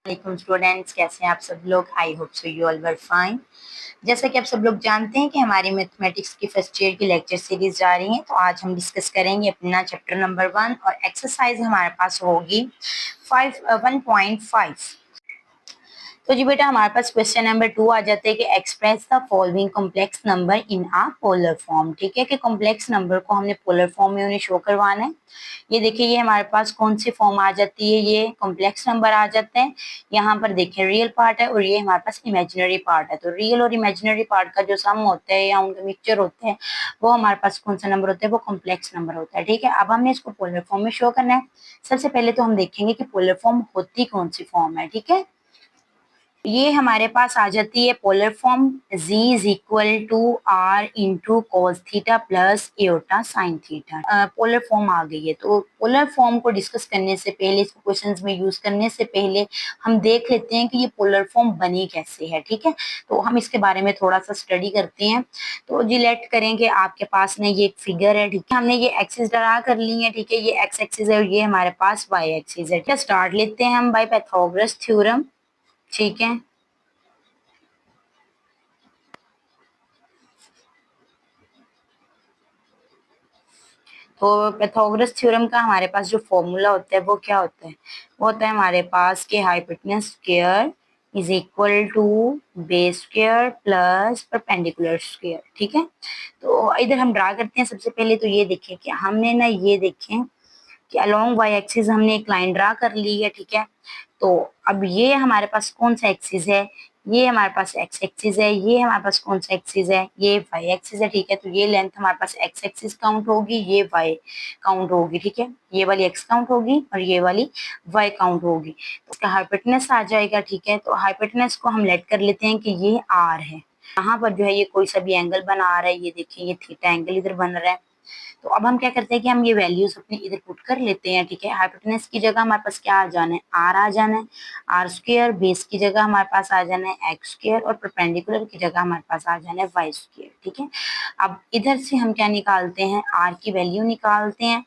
वालेकुम स्टूडेंट्स, कैसे हैं आप सब लोग। I hope so you all were fine. जैसा कि आप सब लोग जानते हैं कि हमारी मैथमेटिक्स की फर्स्ट ईयर की लेक्चर सीरीज जा रही है, तो आज हम डिस्कस करेंगे अपना चैप्टर नंबर 1 और एक्सरसाइज हमारे पास होगी 1.5। तो जी बेटा, हमारे पास क्वेश्चन नंबर 2 आ जाते हैं कि express the following complex number in a polar form. ठीक है, कि कॉम्प्लेक्स नंबर को हमने पोलर फॉर्म में उन्हें शो करवाना है। ये देखिए, ये हमारे पास कौन सी फॉर्म आ जाती है, ये कॉम्प्लेक्स नंबर आ जाते हैं। यहाँ पर देखिए रियल पार्ट है और ये हमारे पास इमेजिनरी पार्ट है। तो रियल और इमेजिनरी पार्ट का जो सम होता है या उनके मिक्सचर होते हैं, वो हमारे पास कौन सा नंबर होता है, वो कॉम्प्लेक्स नंबर होता है। ठीक है, अब हमने इसको पोलर फॉर्म में शो करना है। सबसे पहले तो हम देखेंगे कि पोलर फॉर्म होती कौन सी फॉर्म है। ठीक है, ये हमारे पास आ जाती है polar form z is equal to r into cos theta plus Etah sine theta. Polar form आ गई है। तो पोलर फॉर्म को डिस्कस करने से पहले, इसको क्वेश्चंस में यूज करने से पहले हम देख लेते हैं कि ये पोलर फॉर्म बनी कैसे है। ठीक है, तो हम इसके बारे में थोड़ा सा स्टडी करते हैं। तो जी लेट करेंगे, आपके पास ने ये एक फिगर है। ठीक है, हमने ये एक्सिस ड्रा कर ली है। ठीक है, ये एक्स एक्सिस है और ये हमारे पास वाई एक्सिस है। ठीक है, स्टार्ट लेते हैं हम बाय पाइथागोरस थ्योरम। ठीक है, तो पाइथागोरस थ्योरम का हमारे पास जो फॉर्मूला होता है वो क्या होता है, वो होता है हमारे पास कि hypotenuse square is equal to base square plus perpendicular square. ठीक है, तो इधर हम ड्रा करते हैं। सबसे पहले तो ये देखें कि हमने ना, ये देखें कि अलोंग वाई एक्सिस हमने एक लाइन ड्रा कर ली है। ठीक है, तो अब ये हमारे पास कौन सा एक्सिस है, ये हमारे पास एक्स एक्सिस है। ये हमारे पास कौन सा एक्सिस है, ये वाई एक्सिस है। ठीक है, तो ये लेंथ हमारे पास एक्स एक्सिस काउंट होगी, ये वाई काउंट होगी। ठीक है, ये वाली एक्स काउंट होगी और ये वाली वाई काउंट होगी। तो उसका हाइपोटेनस आ जाएगा। ठीक है, तो हाइपोटेनस को हम लेट कर लेते हैं कि ये आर है। यहाँ पर जो है ये कोई सा भी एंगल बना रहा है, ये देखिए ये थीटा एंगल इधर बन रहा है। तो अब हम क्या करते हैं कि हम ये वैल्यूज अपनी इधर पुट कर लेते हैं। ठीक है, हाइपोटेनस की जगह हमारे पास क्या आ जाना है, आर आ जाना है, आर स्क्वायर। बेस की जगह हमारे पास आ जाना है एक्स स्क्वायर और परपेंडिकुलर की जगह हमारे पास आ जाना है वाई स्क्वायर। ठीक है, अब इधर से हम क्या निकालते हैं, आर की वैल्यू निकालते हैं।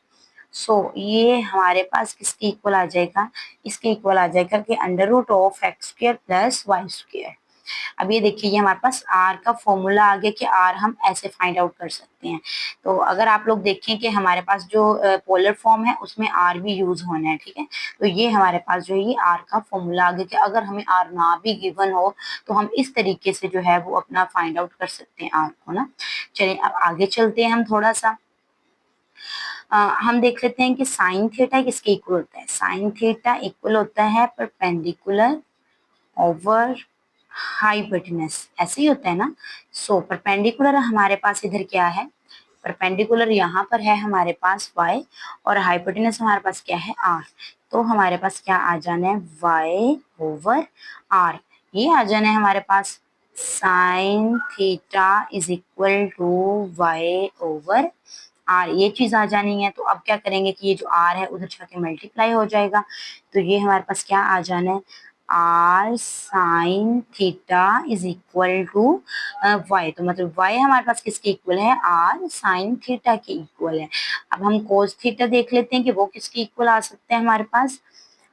ये हमारे पास किसके इक्वल आ जाएगा, इसके इक्वल आ जाएगा कि under root of X square plus Y square. अब ये देखिए, ये हमारे पास आर का फॉर्मूला आ गया कि आर हम ऐसे फाइंड आउट कर सकते हैं। तो अगर आप लोग देखें कि हमारे पास जो पोलर फॉर्म है उसमें आर भी यूज होना है। ठीक है, तो ये हमारे पास जो है ये आर का फॉर्मूला आ गया कि अगर हमें आर ना भी गिवन हो तो हम इस तरीके से जो है वो अपना फाइंड आउट कर सकते हैं आर को ना। चलिए अब आगे चलते हैं हम थोड़ा सा। हम देख लेते हैं कि साइन थीटा किसके इक्वल होता है। साइन थीटा इक्वल होता है परपेंडिकुलर ओवर हाइपोटेनस, ऐसे ही होता है ना। परपेंडिकुलर हमारे पास इधर क्या है, परपेंडिकुलर यहाँ पर है हमारे पास y और हाइपोटेनस हमारे पास क्या है, r। तो हमारे पास क्या आ जाना है, y ओवर r। ये आ जाना है हमारे पास sine theta is equal to y over r। ये चीज आ जानी है। तो अब क्या करेंगे कि ये जो r है उधर जाके मल्टीप्लाई हो जाएगा। तो ये हमारे पास क्या आ जाना है, R sine theta is equal to Y. तो मतलब वाई हमारे पास किसके इक्वल है, आर साइन थीटा के इक्वल है। अब हम कोस थीटा देख लेते हैं कि वो किसके इक्वल आ सकते हैं हमारे पास।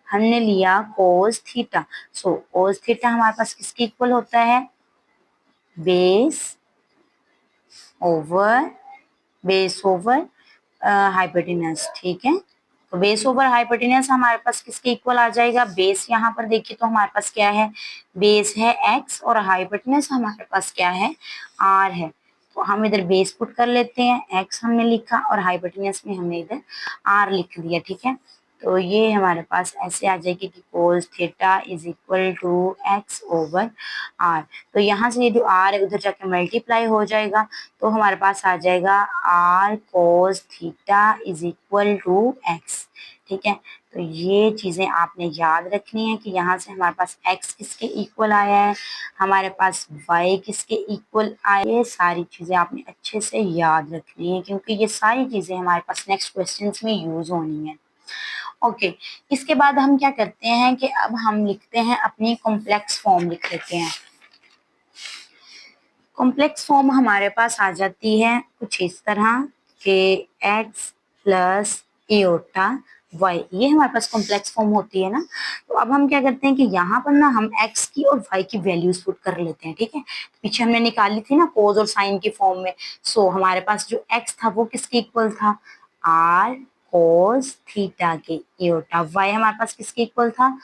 हमने लिया कोस थीटा। कोस थीटा हमारे पास किसके इक्वल होता है, बेस ओवर हाइपोटेनस। ठीक है, तो बेस ओवर हाइपोटेनस हमारे पास किसके इक्वल आ जाएगा, बेस यहाँ पर देखिए तो हमारे पास क्या है, बेस है x और हाइपोटेनस हमारे पास क्या है, r है। तो हम इधर बेस पुट कर लेते हैं, x हमने लिखा और हाइपोटेनस में हमने इधर r लिख दिया। ठीक है, तो ये हमारे पास ऐसे आ जाएगी कि cos theta is equal to x over r। तो यहाँ से ये जो r है उधर जाके मल्टीप्लाई हो जाएगा। तो हमारे पास आ जाएगा R cos theta is equal to X. ठीक है, तो ये चीजें आपने याद रखनी है कि यहाँ से हमारे पास x किसके इक्वल आया है, हमारे पास y किसके इक्वल आया है। ये सारी चीजें आपने अच्छे से याद रखनी है क्योंकि ये सारी चीजें हमारे पास नेक्स्ट क्वेश्चंस में यूज होनी है। ओके, इसके बाद हम क्या करते हैं कि अब हम लिखते हैं अपनी कॉम्प्लेक्स फॉर्म लिख लेते हैं। कॉम्प्लेक्स फॉर्म हमारे पास आ जाती है कुछ इस तरह के x प्लस एटा y, ये हमारे पास कॉम्प्लेक्स फॉर्म होती है ना। तो अब हम क्या करते हैं कि यहाँ पर ना हम x की और y की वैल्यूज पुट कर लेते हैं, ठीक है। पीछे हमने निकाली थी ना कोस और साइन की फॉर्म में। सो हमारे पास जो x था वो किसके इक्वल था, r cos थीटा के इयोटा। y हमारे पास किसके इक्वल था,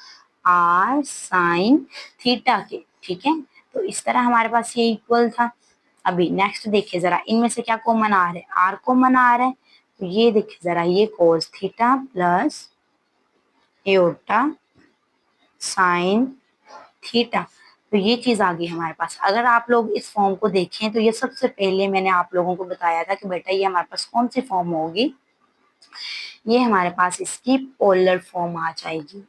r sin थीटा के, ठीक है। तो इस तरह हमारे पास ये इक्वल था। अभी नेक्स्ट देखिए जरा, इनमें से क्या कॉमन आ रहा है, r कॉमन आ रहा है। तो ये देखिए जरा, ये cos theta plus aorta sine theta. तो ये चीज आ गई हमारे पास। अगर आप लोग इस फॉर्म को देखें तो ये सबसे पहले मैंने आप लोगों को बताया था कि बेटा ये हमारे पास कौन सी फॉर्म होगी, ये हमारे पास इसकी पोलर फॉर्म आ जाएगी,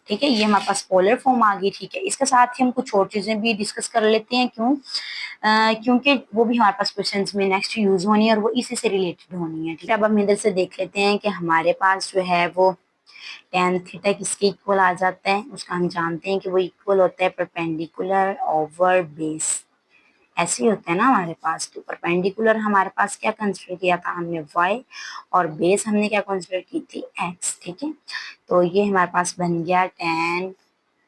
ठीक है। ये हमारे पास पोलर फॉर्म आ गई, ठीक है। इसके साथ ही हम कुछ और चीजें भी डिस्कस कर लेते हैं, क्यों, क्योंकि वो भी हमारे पास क्वेश्चंस में नेक्स्ट यूज होनी है और वो इसी से रिलेटेड होनी है, ठीक है। अब हम इधर से देख लेते हैं कि हमारे पास जो है वो tan थीटा किसके इक्वल आ जाता है। उसका हम जानते हैं कि वो इक्वल होता है परपेंडिकुलर ओवर बेस, ऐसे ही होता है ना हमारे पास। तो परपेंडिकुलर हमारे पास क्या कंसिडर किया था हमने, y, और बेस हमने क्या कंसिडर की थी, x, ठीक है। तो ये हमारे पास बन गया tan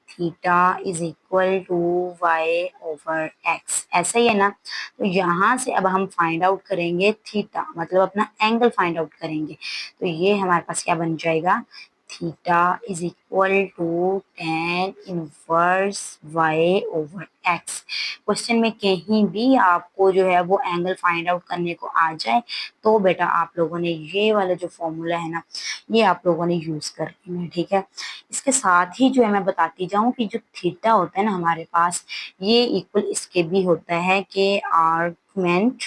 theta is equal to Y over X, ऐसा ही है ना। तो यहाँ से अब हम फाइंड आउट करेंगे थीटा, मतलब अपना एंगल फाइंड आउट करेंगे। तो ये हमारे पास क्या बन जाएगा, theta is equal to tan inverse Y over X. Question में कहीं भी आपको जो है वो एंगल फाइंड आउट करने को आ जाए तो बेटा आप लोगों ने ये वाला जो फॉर्मूला है ना, ये आप लोगों ने यूज कर लेना है, ठीक है। इसके साथ ही जो है मैं बताती जाऊं कि जो थीटा होता है ना हमारे पास, ये इक्वल इसके भी होता है कि आर्गुमेंट,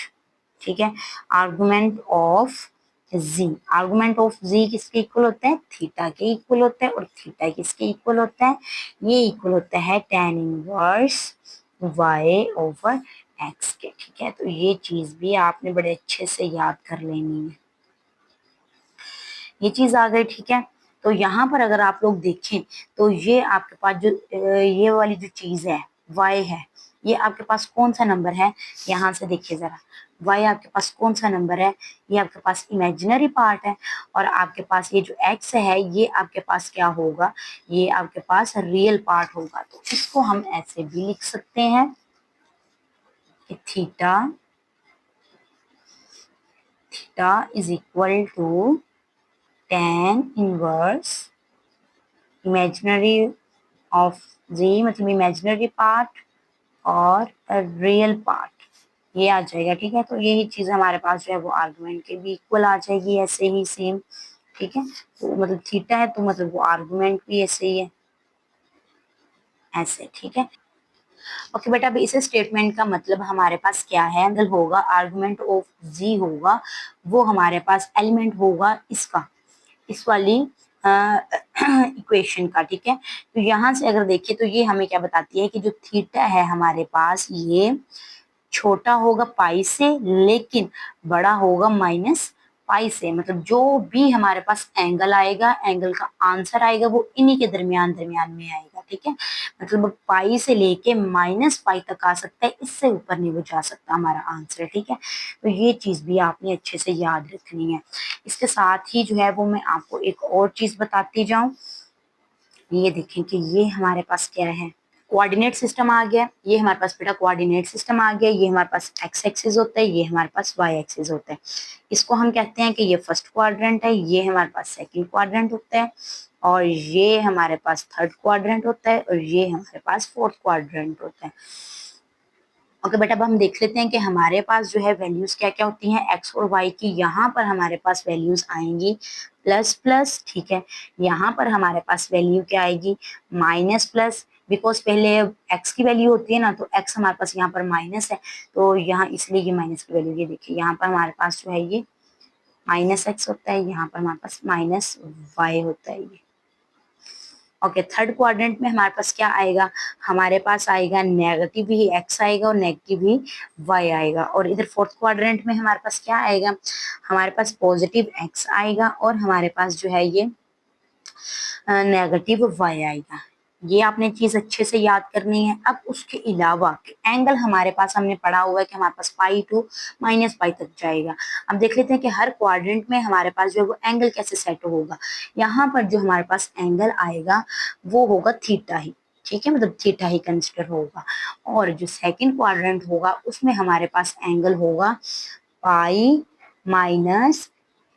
ठीक है, argument of z. Argument of z किसके इक्वल होता है, थीटा के इक्वल होता है। और थीटा किसके इक्वल होता है, ये इक्वल होता है tan inverse Y over X के, ठीक है। तो ये चीज भी आपने बड़े अच्छे से याद कर लेनी है, ये चीज आ गई, ठीक है। तो यहाँ पर अगर आप लोग देखें तो ये आपके पास जो ये वाली जो चीज है y है, ये आपके पास कौन सा नंबर है, यहाँ से देखिए जरा, y आपके पास कौन सा नंबर है, ये आपके पास इमेजिनरी पार्ट है। और आपके पास ये जो x है ये आपके पास क्या होगा, ये आपके पास रियल पार्ट होगा। तो इसको हम ऐसे भी लिख सकते हैं कि theta theta is equal to tan inverse imaginary of z, मतलब इमेजिनरी पार्ट और रियल पार्ट, ये आ जाएगा, ठीक है। तो यही चीज हमारे पास जो है वो आर्गुमेंट के भी इक्वल आ जाएगी, ऐसे ही सेम, ठीक है। तो मतलब थीटा है तो मतलब वो आर्गुमेंट भी ऐसे ही है, ऐसे, ठीक है। ओके बेटा, अभी इस स्टेटमेंट का मतलब हमारे पास क्या है, एंगल होगा आर्गुमेंट ऑफ जी होगा, वो हमारे पास एलिमेंट होगा इसका, इस वाली इक्वेशन का, ठीक है। तो यहाँ से अगर देखिए तो ये हमें क्या बताती है कि जो थीटा है हमारे पास ये छोटा होगा पाई से लेकिन बड़ा होगा माइनस पाई से। मतलब जो भी हमारे पास एंगल आएगा, एंगल का आंसर आएगा वो इन्हीं के दरमियान दरमियान में आएगा, ठीक है। मतलब पाई से लेके माइनस पाई तक आ सकता है, इससे ऊपर नहीं वो जा सकता हमारा आंसर, ठीक है। तो ये चीज भी आपने अच्छे से याद रखनी है। इसके साथ ही जो है वो मैं आपको एक और चीज बताती जाऊं, ये देखें कि ये हमारे पास क्या है, कोऑर्डिनेट सिस्टम आ गया। ये हमारे पास बेटा कोऑर्डिनेट सिस्टम आ गया, ये हमारे पास एक्स एक्सिस होता है, ये हमारे पास वाई एक्सिस होता है। इसको हम कहते हैं कि ये फर्स्ट क्वाड्रेंट है, ये हमारे पास सेकंड क्वाड्रेंट होता है, और ये हमारे पास थर्ड क्वाड्रेंट होता है, और ये हमारे पास फोर्थ क्वाड्रेंट होता है। ओके बेटा, अब हम देख लेते हैं कि हमारे पास जो है वैल्यूज क्या क्या होती हैं एक्स और वाई की। यहाँ पर हमारे पास वैल्यूज आएंगी प्लस प्लस, ठीक है। यहाँ पर हमारे पास वैल्यू क्या आएगी, माइनस प्लस, बिकॉज पहले एक्स की वैल्यू होती है ना, तो एक्स हमारे पास यहाँ पर माइनस है, तो यहाँ इसलिए ये माइनस की वैल्यू, ये देखिए यहाँ पर हमारे पास जो है ये माइनस एक्स होता है, यहाँ पर हमारे पास माइनस वाई होता है ये। ओके, थर्ड क्वाड्रेंट में हमारे पास क्या आएगा, हमारे पास आएगा नेगेटिव ही एक्स आएगा और नेगेटिव ही वाई आएगा। और इधर फोर्थ क्वाड्रेंट में हमारे पास क्या आएगा, हमारे पास पॉजिटिव एक्स आएगा और हमारे पास जो है ये नेगेटिव वाई आएगा। ये आपने चीज अच्छे से याद करनी है। अब उसके अलावा एंगल हमारे पास हमने पढ़ा हुआ है कि हमारे पास पाई टू माइनस पाई तक जाएगा। अब देख लेते हैं कि हर क्वाड्रेंट में हमारे पास जो है वो एंगल कैसे सेट होगा। यहाँ पर जो हमारे पास एंगल आएगा वो होगा थीटा ही, ठीक है, मतलब थीटा ही कंसिडर होगा। और जो सेकंड क्वाड्रेंट होगा उसमें हमारे पास एंगल होगा पाई माइनस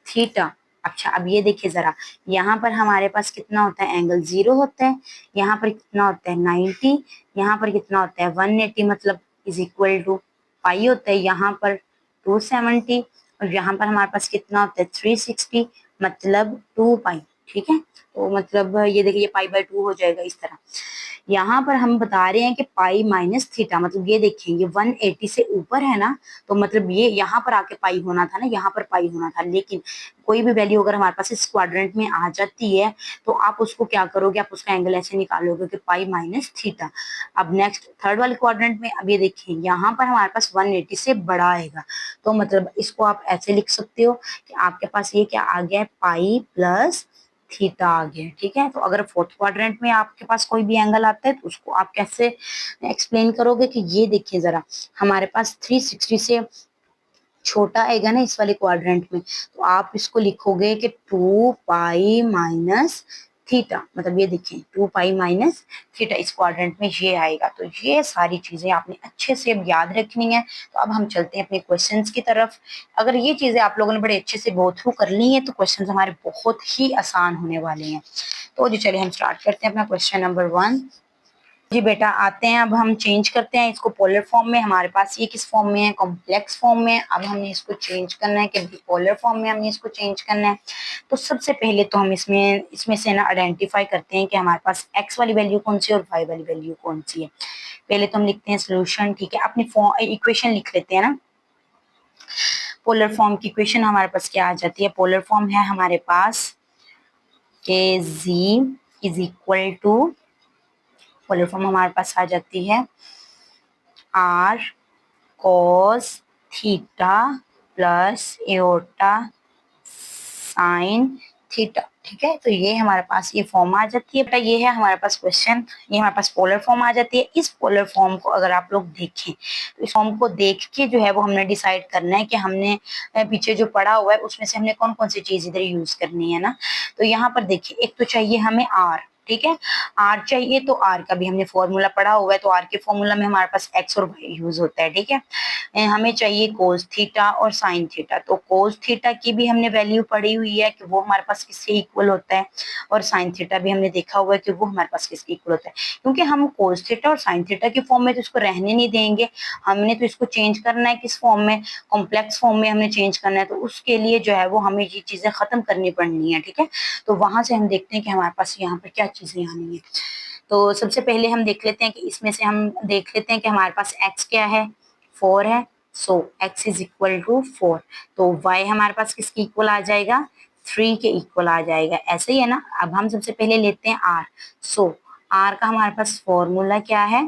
थीटा। अच्छा अब ये देखिए जरा, यहाँ पर हमारे पास कितना होता है, एंगल 0 होता है, यहाँ पर कितना होता है 90, यहाँ पर कितना होता है 180, मतलब इज इक्वल टू पाई होता है यहाँ पर 270, और यहाँ पर हमारे पास कितना होता है 360, मतलब 2 पाई। ठीक है, तो मतलब ये देखिए ये पाई बाय 2 हो जाएगा इस तरह। यहाँ पर हम बता रहे हैं कि पाई माइनस थीटा, मतलब ये देखिए ये 180 से ऊपर है ना, तो मतलब ये यहाँ पर आके पाई होना था ना, यहाँ पर पाई होना था। लेकिन कोई भी वैल्यू अगर हमारे पास इस क्वाड्रेंट में आ जाती है तो आप उसको क्या करोगे, आप उसका एंगल ऐसे निकालोगे कि पाई माइनस थीटा। अब नेक्स्ट थर्ड वाले क्वाड्रेंट में अब ये देखिए यहाँ पर हमारे पास 180 से बड़ा आएगा, तो मतलब इसको आप ऐसे लिख सकते हो कि आपके पास ये क्या आ गया है, पाई प्लस थीटा आ गया। ठीक है, तो अगर फोर्थ क्वाड्रेंट में आपके पास कोई भी एंगल आता है तो उसको आप कैसे एक्सप्लेन करोगे कि ये देखिए जरा, हमारे पास 360 से छोटा आएगा ना इस वाले क्वाड्रेंट में, तो आप इसको लिखोगे कि 2 पाई माइनस थीटा, मतलब ये देखिए 2 पाई माइनस थीटा इस क्वाड्रेंट में ये आएगा। तो ये सारी चीजें आपने अच्छे से अब याद रखनी है। तो अब हम चलते हैं अपने क्वेश्चंस की तरफ। अगर ये चीजें आप लोगों ने बड़े अच्छे से गो थ्रू कर ली है तो क्वेश्चंस हमारे बहुत ही आसान होने वाले हैं। तो जी चलिए हम स्टार्ट करते हैं अपना क्वेश्चन नंबर 1। जी बेटा आते हैं, अब हम चेंज करते हैं इसको पोलर फॉर्म में। हमारे पास ये किस फॉर्म में है, कॉम्प्लेक्स फॉर्म में। अब हमने इसको चेंज करना है कि पोलर फॉर्म में हमने इसको चेंज करना है। तो सबसे पहले तो हम इसमें से ना आइडेंटिफाई करते हैं कि हमारे पास एक्स वाली वैल्यू कौन सी है और वाई वाली वैल्यू कौन सी है। पहले तो हम लिखते हैं सोल्यूशन, ठीक है, अपनी इक्वेशन लिख लेते हैं ना। पोलर फॉर्म की इक्वेशन हमारे पास क्या आ जाती है, पोलर फॉर्म है हमारे पास के z is equal to, polar form हमारे पास आ जाती है r cos theta plus iota sine theta. ठीक है, तो ये हमारे पास ये फॉर्म आ जाती है बेटा, ये है हमारे पास क्वेश्चन, ये हमारे पास पोलर फॉर्म आ जाती है। इस पोलर फॉर्म को अगर आप लोग देखें तो इस फॉर्म को देख के जो है वो हमने डिसाइड करना है कि हमने पीछे जो पढ़ा हुआ है उसमें से हमने कौन कौन सी चीज इधर यूज करनी है ना। तो यहाँ पर देखिए एक तो चाहिए हमें आर, ठीक है, आर चाहिए, तो आर का भी हमने फॉर्मूला पढ़ा हुआ है, तो आर के फॉर्मूला में हमारे पास एक्स और वाई यूज होता है। ठीक है, हमें चाहिए कोस थीटा और साइन थीटा, तो कोस थीटा की भी हमने वैल्यू पढ़ी हुई है कि वो हमारे पास किससे इक्वल होता है, और साइन थीटा भी हमने देखा हुआ है कि वो हमारे पास किसके इक्वल होता है। क्योंकि हम कोस थीटा और साइन थीटा की फॉर्म में तो इसको रहने नहीं देंगे, हमने तो इसको चेंज करना है किस फॉर्म में, कॉम्प्लेक्स फॉर्म में हमने चेंज करना है। तो उसके लिए जो है वो हमें ये चीजें खत्म करनी पड़नी है। ठीक है, तो वहां से हम देखते हैं कि हमारे पास यहाँ पर क्या चीजें आनी है। तो सबसे पहले हम देख लेते हैं कि इसमें से हम देख लेते हैं कि हमारे पास x क्या है, 4 है, सो x इज इक्वल टू 4। तो y हमारे पास किसके इक्वल आ जाएगा, 3 के इक्वल आ जाएगा, ऐसे ही है ना। अब हम सबसे पहले लेते हैं r, सो r का हमारे पास फॉर्मूला क्या है,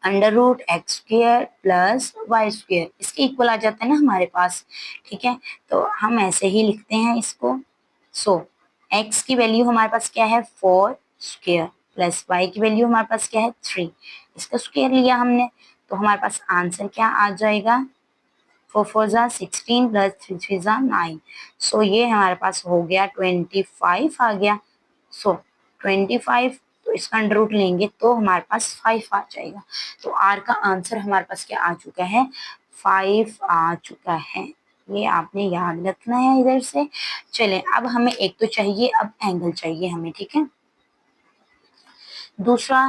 under root X square plus Y square, इसके इक्वल आ जाता है ना हमारे पास। ठीक है, तो हम ऐसे ही लिखते हैं इसको। सो एक्स की वैल्यू हमारे पास क्या है 4 स्क्र प्लस वाई की वैल्यू हमारे पास क्या है 3, इसका स्क्र लिया हमने, तो हमारे पास आंसर क्या आ जाएगा 4 4 जा 16 प्लस 3 3 जा 9। सो ये हमारे पास हो गया 25 आ गया। सो 25, तो इसका अंडर रूट लेंगे तो हमारे पास 5 आ जाएगा। तो आर का आंसर हमारे पास क्या आ चुका है, 5 आ चुका है। ये आपने याद रखना है इधर से। चलें अब हमें एक तो चाहिए, अब एंगल चाहिए हमें। ठीक है, दूसरा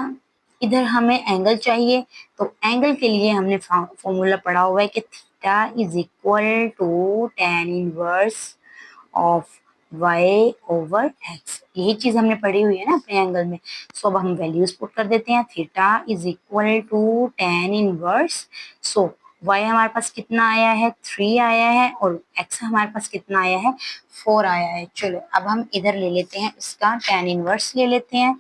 इधर हमें एंगल चाहिए, तो एंगल के लिए हमने फॉर्मूला पढ़ा हुआ है कि theta is equal to tan inverse of y over x, यही चीज हमने पढ़ी हुई है ना अपने एंगल में। सो अब हम वैल्यूज पुट कर देते हैं, theta is equal to tan inverse, so y हमारे पास कितना आया है 3 आया है, और x हमारे पास कितना आया है 4 आया है। चलो अब हम इधर ले लेते हैं इसका tan इनवर्स ले लेते हैं।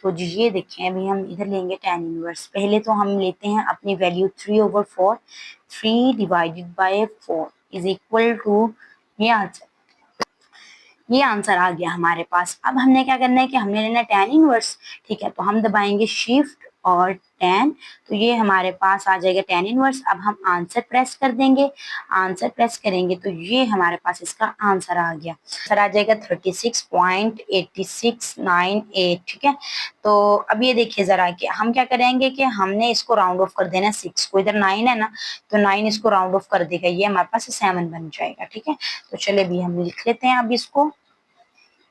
तो जी ये देखें अभी हम इधर लेंगे tan इनवर्स, पहले तो हम लेते हैं अपनी value 3 over 4, 3 divided by 4 is equal to, ये आंसर ये आंसर आ गया हमारे पास। अब हमने क्या करना है कि हमने लेना tan इनवर्स, ठीक है। तो हम दबाएंगे शिफ्ट और 10, तो ये हमारे पास आ जाएगा tan इनवर्स। अब हम आंसर प्रेस कर देंगे, आंसर प्रेस करेंगे तो ये हमारे पास इसका आंसर आ गया। आंसर आ जाएगा 36.8698, ठीक है। तो अब ये देखिए जरा कि हम क्या करेंगे कि हमने इसको राउंड ऑफ कर देना 6 को, इधर 9 है ना, तो 9 इसको राउंड ऑफ कर देगा, ये हमारे पास 7 बन जाएगा, ठीक है। तो चलिए अभी हम लिख लेते हैं अब इसको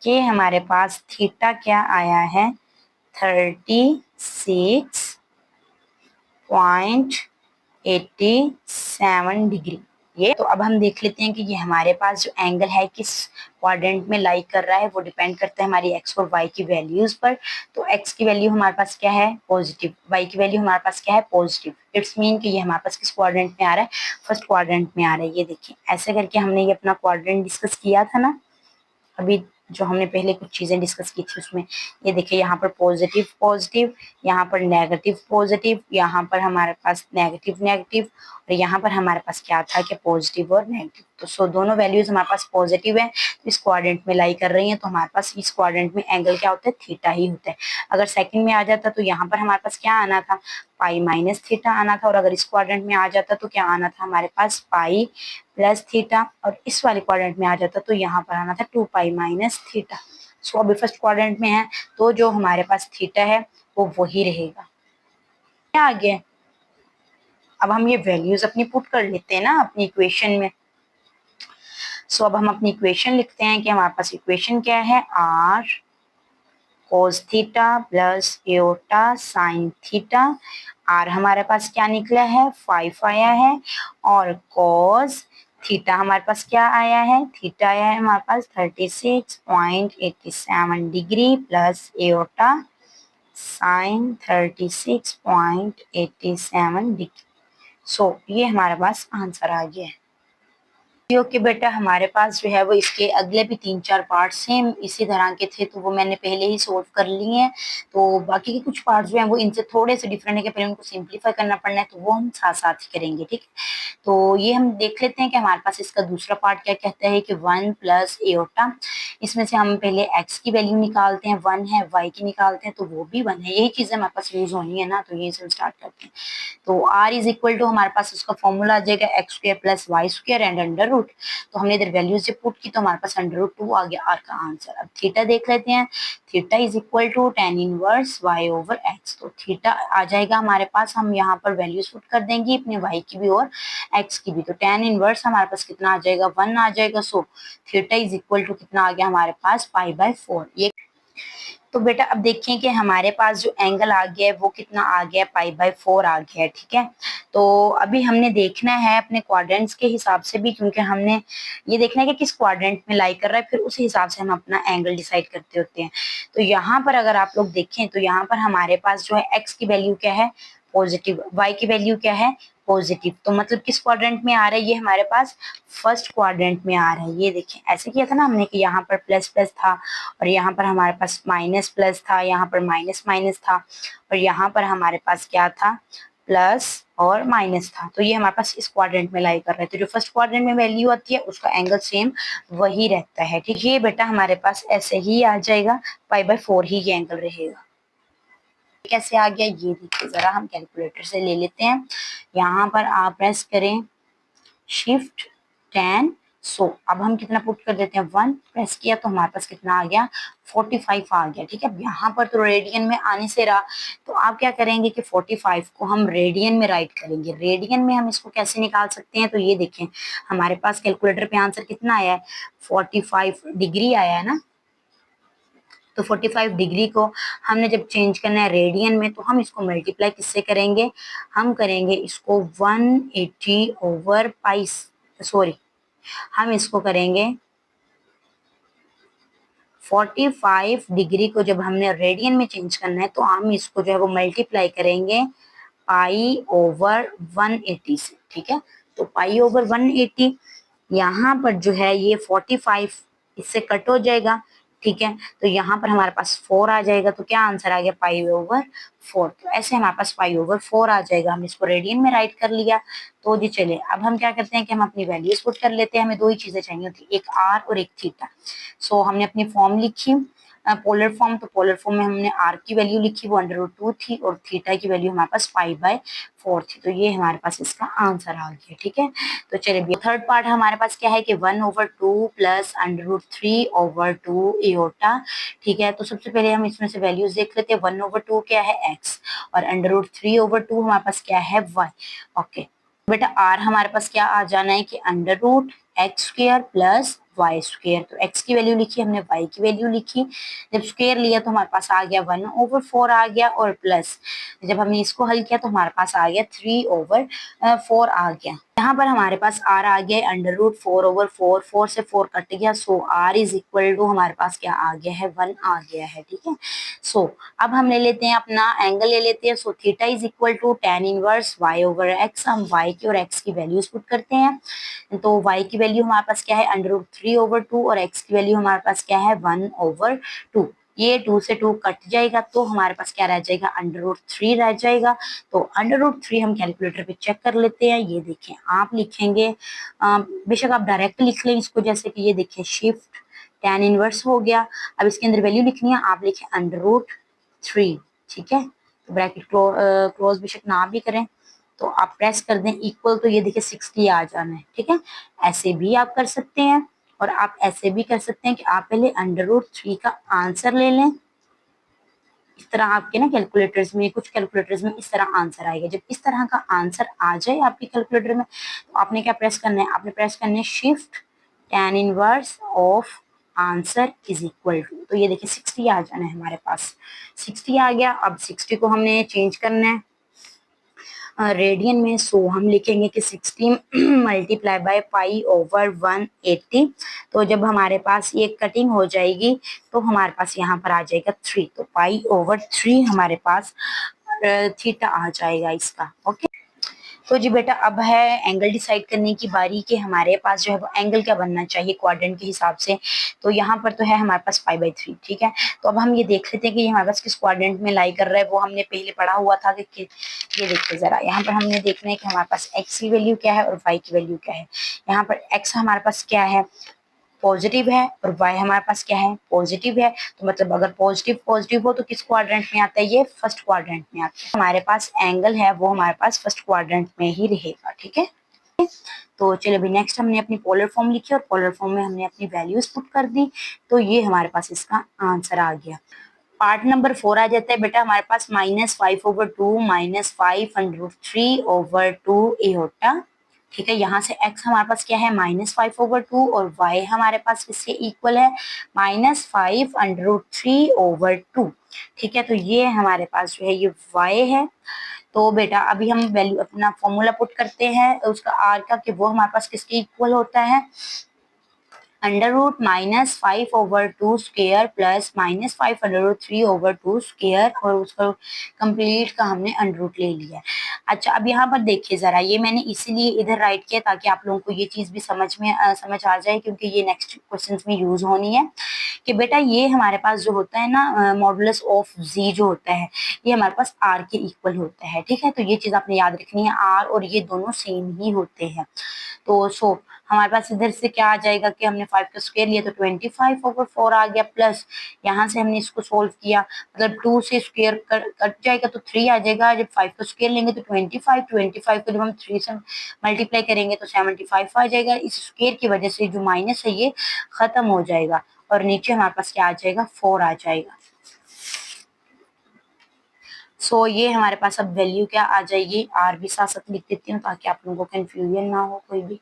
कि हमारे पास थीटा क्या आया है, 36.87 डिग्री। ये तो अब हम देख लेते हैं कि ये हमारे पास जो एंगल है किस क्वाड्रेंट में लाई कर रहा है, वो डिपेंड करता है हमारी एक्स और वाई की वैल्यूज पर। तो एक्स की वैल्यू हमारे पास क्या है, पॉजिटिव, वाई की वैल्यू हमारे पास क्या है, पॉजिटिव। इट्स मीन कि ये हमारे पास किस क्वाड्रेंट में आ रहा है, फर्स्ट क्वाड्रेंट में आ रहा है। ये देखिए ऐसे करके हमने ये अपना क्वाड्रेंट डिस्कस किया था ना अभी, जो हमने पहले कुछ चीजें डिस्कस की थी उसमें। ये देखिए यहाँ पर पॉजिटिव पॉजिटिव, यहाँ पर नेगेटिव पॉजिटिव, यहाँ पर हमारे पास नेगेटिव नेगेटिव, और यहाँ पर हमारे पास क्या था कि पॉजिटिव और नेगेटिव। तो दोनों वैल्यूज हमारे पास पॉजिटिव है, तो इस क्वाड्रेंट में लाई कर रही हैं, तो हमारे पास इस क्वाड्रेंट में एंगल क्या होता है, थीटा ही होता है। अगर सेकंड में आ जाता तो यहाँ पर हमारे पास क्या आना था, पाई माइनस थीटा आना था, और अगर इस क्वाड्रेंट में आ जाता तो क्या आना था हमारे पास, पाई प्लस थीटा, और इस वाले क्वाड्रेंट में आ जाता तो यहाँ पर आना था 2 पाई माइनस थीटा। सो अभी फर्स्ट क्वाड्रेंट में है तो जो हमारे पास थीटा है वो वही रहेगा। क्या आ गया, अब हम ये वैल्यूज अपनी पुट कर लेते हैं ना अपनी इक्वेशन में। सो अब हम अपनी इक्वेशन लिखते हैं कि हमारे पास इक्वेशन क्या है, R cos theta plus iota sine theta. R हमारे पास क्या निकला है, 5 आया है, और कोस थीटा हमारे पास क्या आया है, थीटा आया है हमारे पास 36.87 degree, plus iota sine 36.87 degree. So ये हमारे पास आंसर आ गया है। ओके बेटा, हमारे पास जो है वो इसके अगले भी 3-4 पार्ट सेम इसी तरह के थे, तो वो मैंने पहले ही सोल्व कर लिए हैं। तो बाकी के कुछ पार्ट जो हैं वो इनसे थोड़े से डिफरेंट है कि पहले उनको सिंप्लीफाई करना पड़ना है, तो वो हम साथ साथ ही करेंगे, ठीक है। तो ये हम देख लेते हैं कि हमारे पास इसका दूसरा पार्ट क्या कहता है कि 1 प्लस एओटा। इसमें से हम पहले एक्स की वैल्यू निकालते हैं, 1 है, वाई की निकालते हैं तो वो भी 1 है। यही चीजें हमारे पास यूज होनी है ना, तो यही से हम स्टार्ट करते हैं। तो आर इज इक्वल टू हमारे पास उसका फॉर्मूला आ जाएगा X square plus Y square and under root. तो हमने इधर वैल्यूज जब पुट की तो हमारे पास अंडर रूट 2 आ गया आर का आंसर। अब थीटा देख लेते हैं, theta is equal to tan inverse Y over X. तो थीटा आ जाएगा हमारे पास, हम यहाँ पर वैल्यूज पुट कर देंगे अपने वाई की भी और एक्स की भी। तो tan इनवर्स हमारे पास कितना आ जाएगा, 1 आ जाएगा। So theta is equal to कितना आ गया हमारे पास, पाई/4। ये तो बेटा अब देखिए कि हमारे पास जो एंगल आ गया है वो कितना आ गया, पाई/4 आ गया है, ठीक है। तो अभी हमने देखना है अपने क्वाड्रेंट्स के हिसाब से भी, क्योंकि हमने ये देखना है कि किस क्वाड्रेंट में लाई कर रहा है, फिर उसी हिसाब से हम अपना एंगल डिसाइड करते होते हैं। तो यहाँ पर अगर आप लोग देखें तो यहाँ पर हमारे पास जो है एक्स की वैल्यू क्या है, पॉजिटिव, वाई की वैल्यू क्या है, पॉजिटिव। तो मतलब किस क्वाड्रेंट में आ रहा है, ये हमारे पास फर्स्ट क्वाड्रेंट में आ रहा है। ये देखिए ऐसे किया था ना हमने कि यहाँ पर प्लस प्लस था, और यहाँ पर हमारे पास माइनस प्लस था, यहाँ पर माइनस माइनस था, और यहाँ पर हमारे पास क्या था, प्लस और माइनस था। तो ये हमारे पास इस क्वाड्रेंट में लाई कर रहे थे। जो फर्स्ट क्वाड्रेंट में वैल्यू आती है उसका एंगल सेम वही रहता है, ठीक है। ये बेटा हमारे पास ऐसे ही आ जाएगा, पाई/4 ही ये एंगल रहेगा। कैसे आ गया ये देखिए जरा, हम कैलकुलेटर से ले लेते हैं। यहाँ पर आप प्रेस करें शिफ्ट 10। सो अब हम कितना पुट कर देते हैं, 1 प्रेस किया तो हमारे पास कितना आ गया, 45 आ गया, ठीक है। अब यहाँ पर तो रेडियन में आने से रहा, तो आप क्या करेंगे कि 45 को हम रेडियन में राइट करेंगे। रेडियन में हम इसको कैसे निकाल सकते हैं, तो ये देखें हमारे पास कैलकुलेटर पे आंसर कितना आया है, 45 डिग्री आया है ना। तो 45 डिग्री को हमने जब चेंज करना है रेडियन में, तो हम इसको मल्टीप्लाई किससे करेंगे, हम करेंगे इसको 180 ओवर पाई, सॉरी हम इसको करेंगे 45 डिग्री को जब हमने रेडियन में चेंज करना है तो हम इसको जो है वो मल्टीप्लाई करेंगे पाई ओवर 180 से, ठीक है। तो पाई ओवर 180, यहाँ पर जो है ये 45 इससे कट हो जाएगा, ठीक है। तो यहाँ पर हमारे पास 4 आ जाएगा, तो क्या आंसर आ गया, पाई/4। तो ऐसे हमारे पास पाई/4 आ जाएगा। हम इसको रेडियन में राइट कर लिया। तो जी चलिए अब हम क्या करते हैं कि हम अपनी वैल्यूज पुट कर लेते हैं। हमें दो ही चीजें चाहिए होती, एक आर और एक थीटा। सो हमने अपनी फॉर्म लिखी पोलर फॉर्म। तो पोलर फॉर्म में हमने आर की वैल्यू लिखी, वो √2 थी, और थीटा की वैल्यू हमारे पास पाई/4 थी। तो ये हमारे पास इसका आंसर आ गया। ठीक है। तो चलिए थर्ड पार्ट हमारे पास क्या है कि 1/2 प्लस √3/2 एओटा। ठीक है। तो सबसे पहले हम इसमें से वैल्यूज देख लेते हैं। 1/2 क्या है, एक्स, और √3/2 हमारे पास क्या है, वाई। ओके बेटा आर हमारे पास क्या आ जाना है कि √x² प्लस y²। तो x की वैल्यू लिखी हमने, y की वैल्यू लिखी। जब स्क्वायर लिया तो हमारे पास आ गया 1/4 आ गया, और प्लस जब हमने इसको हल किया तो हमारे पास आ गया 3/4 आ गया। यहाँ पर हमारे पास r आ गया √4/4, 4 से 4 कट गया। सो r इज इक्वल टू हमारे पास क्या आ गया है, 1 आ गया है। ठीक है। सो अब हम ले लेते हैं अपना एंगल ले लेते हैं। So theta is equal to tan inverse y/x। हम y की और x की वैल्यूज पुट करते हैं। तो y की वैल्यू हमारे पास क्या है, √3/2, और x की वैल्यू हमारे पास क्या है, 1/2। ये 2 से 2 कट जाएगा, तो हमारे पास क्या रह जाएगा, √3 रह जाएगा। तो √3 हम कैलकुलेटर पे चेक कर लेते हैं। ये देखें आप लिखेंगे, बेशक आप डायरेक्ट लिख लें इसको, जैसे कि ये देखें शिफ्ट tan इनवर्स हो गया। अब इसके अंदर वैल्यू लिखनी है, आप लिखें √3। ठीक है। तो ब्रैकेट क्लोज बेशक ना भी करें, तो आप प्रेस कर दें इक्वल, तो ये देखिए 60 आ जाना है। ठीक है। ऐसे भी आप कर सकते हैं, और आप ऐसे भी कर सकते हैं कि आप पहले √3 का आंसर ले लें। इस तरह आपके ना कैलकुलेटर्स में, कुछ कैलकुलेटर्स में इस तरह आंसर आएगा। जब इस तरह का आंसर आ जाए आपके कैलकुलेटर में, तो आपने क्या प्रेस करना है, आपने प्रेस करना है shift tan inverse of answer is equal to, तो ये देखिए 60 आ जाना है हमारे पास। 60 आ गया। अब 60 को हमने चेंज करना है रेडियन में। सो हम लिखेंगे कि 60 मल्टीप्लाई बाय पाई/180। तो जब हमारे पास ये कटिंग हो जाएगी तो हमारे पास यहाँ पर आ जाएगा 3। तो पाई/3 हमारे पास थीटा आ जाएगा इसका। ओके। तो जी बेटा अब है एंगल डिसाइड करने की बारी कि हमारे पास जो है वो एंगल क्या बनना चाहिए क्वाड्रेंट के हिसाब से। तो यहाँ पर तो है हमारे पास पाई/3। ठीक है। तो अब हम ये देख लेते हैं कि ये हमारे पास किस क्वाड्रेंट में लाई कर रहा है। वो हमने पहले पढ़ा हुआ था कि ये देखिए जरा, यहाँ पर हमने देखना है कि हमारे पास एक्स की वैल्यू क्या है और वाई की वैल्यू क्या है। यहाँ पर एक्स हमारे पास क्या है, पॉजिटिव है, और y हमारे पास क्या है, पॉजिटिव है। तो मतलब अगर पॉजिटिव पॉजिटिव हो तो किस क्वाड्रेंट में आता है, ये फर्स्ट क्वाड्रेंट में आता है। हमारे पास एंगल है वो हमारे पास फर्स्ट क्वाड्रेंट में ही रहेगा। ठीक है। तो चलिए अभी नेक्स्ट हमने अपनी पोलर फॉर्म लिखी, और पोलर फॉर्म में हमने अपनी वैल्यूज पुट कर दी। तो ये हमारे पास इसका आंसर आ गया। पार्ट नंबर 4 आ जाता है बेटा हमारे पास -5/2 -5√3/2 एओटा। ठीक है। यहाँ से x हमारे पास क्या है, -5/2, और y हमारे पास किसके इक्वल है, -5√3/2। ठीक है। तो ये हमारे पास जो है ये y है। तो बेटा अभी हम वैल्यू अपना फॉर्मूला पुट करते हैं उसका r का, कि वो हमारे पास किसके इक्वल होता है, √-5/2 स्क्वायर प्लस -5√3/2 स्क्वायर, और उसका कंप्लीट का हमने अंडर ले लिया। अच्छा अब यहाँ पर देखिए जरा, ये मैंने इसीलिए इधर राइट किया ताकि आप लोगों को ये चीज भी समझ आ जाए, क्योंकि ये नेक्स्ट क्वेश्चंस में यूज होनी है। कि बेटा ये हमारे पास जो होता है ना मॉडुलस ऑफ z जो होता है, ये हमारे पास r के इक्वल होता है। ठीक है। तो ये चीज आपने याद रखनी है, r और ये दोनों सेम ही होते हैं। तो हमारे पास इधर से क्या आ जाएगा कि हमने 5 का स्क्वायर लिया तो 25/4 आ गया, प्लस यहाँ से हमने इसको सोल्व किया, मतलब 2 से स्क्वायर कट जाएगा तो 3 आ जाएगा। जब 5 का स्क्वायर लेंगे तो 25 को जब हम 3 से मल्टीप्लाई करेंगे तो 75 आ जाएगा। इस स्क्वायर की वजह से जो माइनस है ये खत्म हो जाएगा, और नीचे हमारे पास क्या आ जाएगा, 4 आ जाएगा। ये हमारे पास अब वैल्यू क्या आ जाएगी, आर भी साथ साथ लिख देती हूँ ताकि आप लोगों को कंफ्यूजन ना हो कोई भी।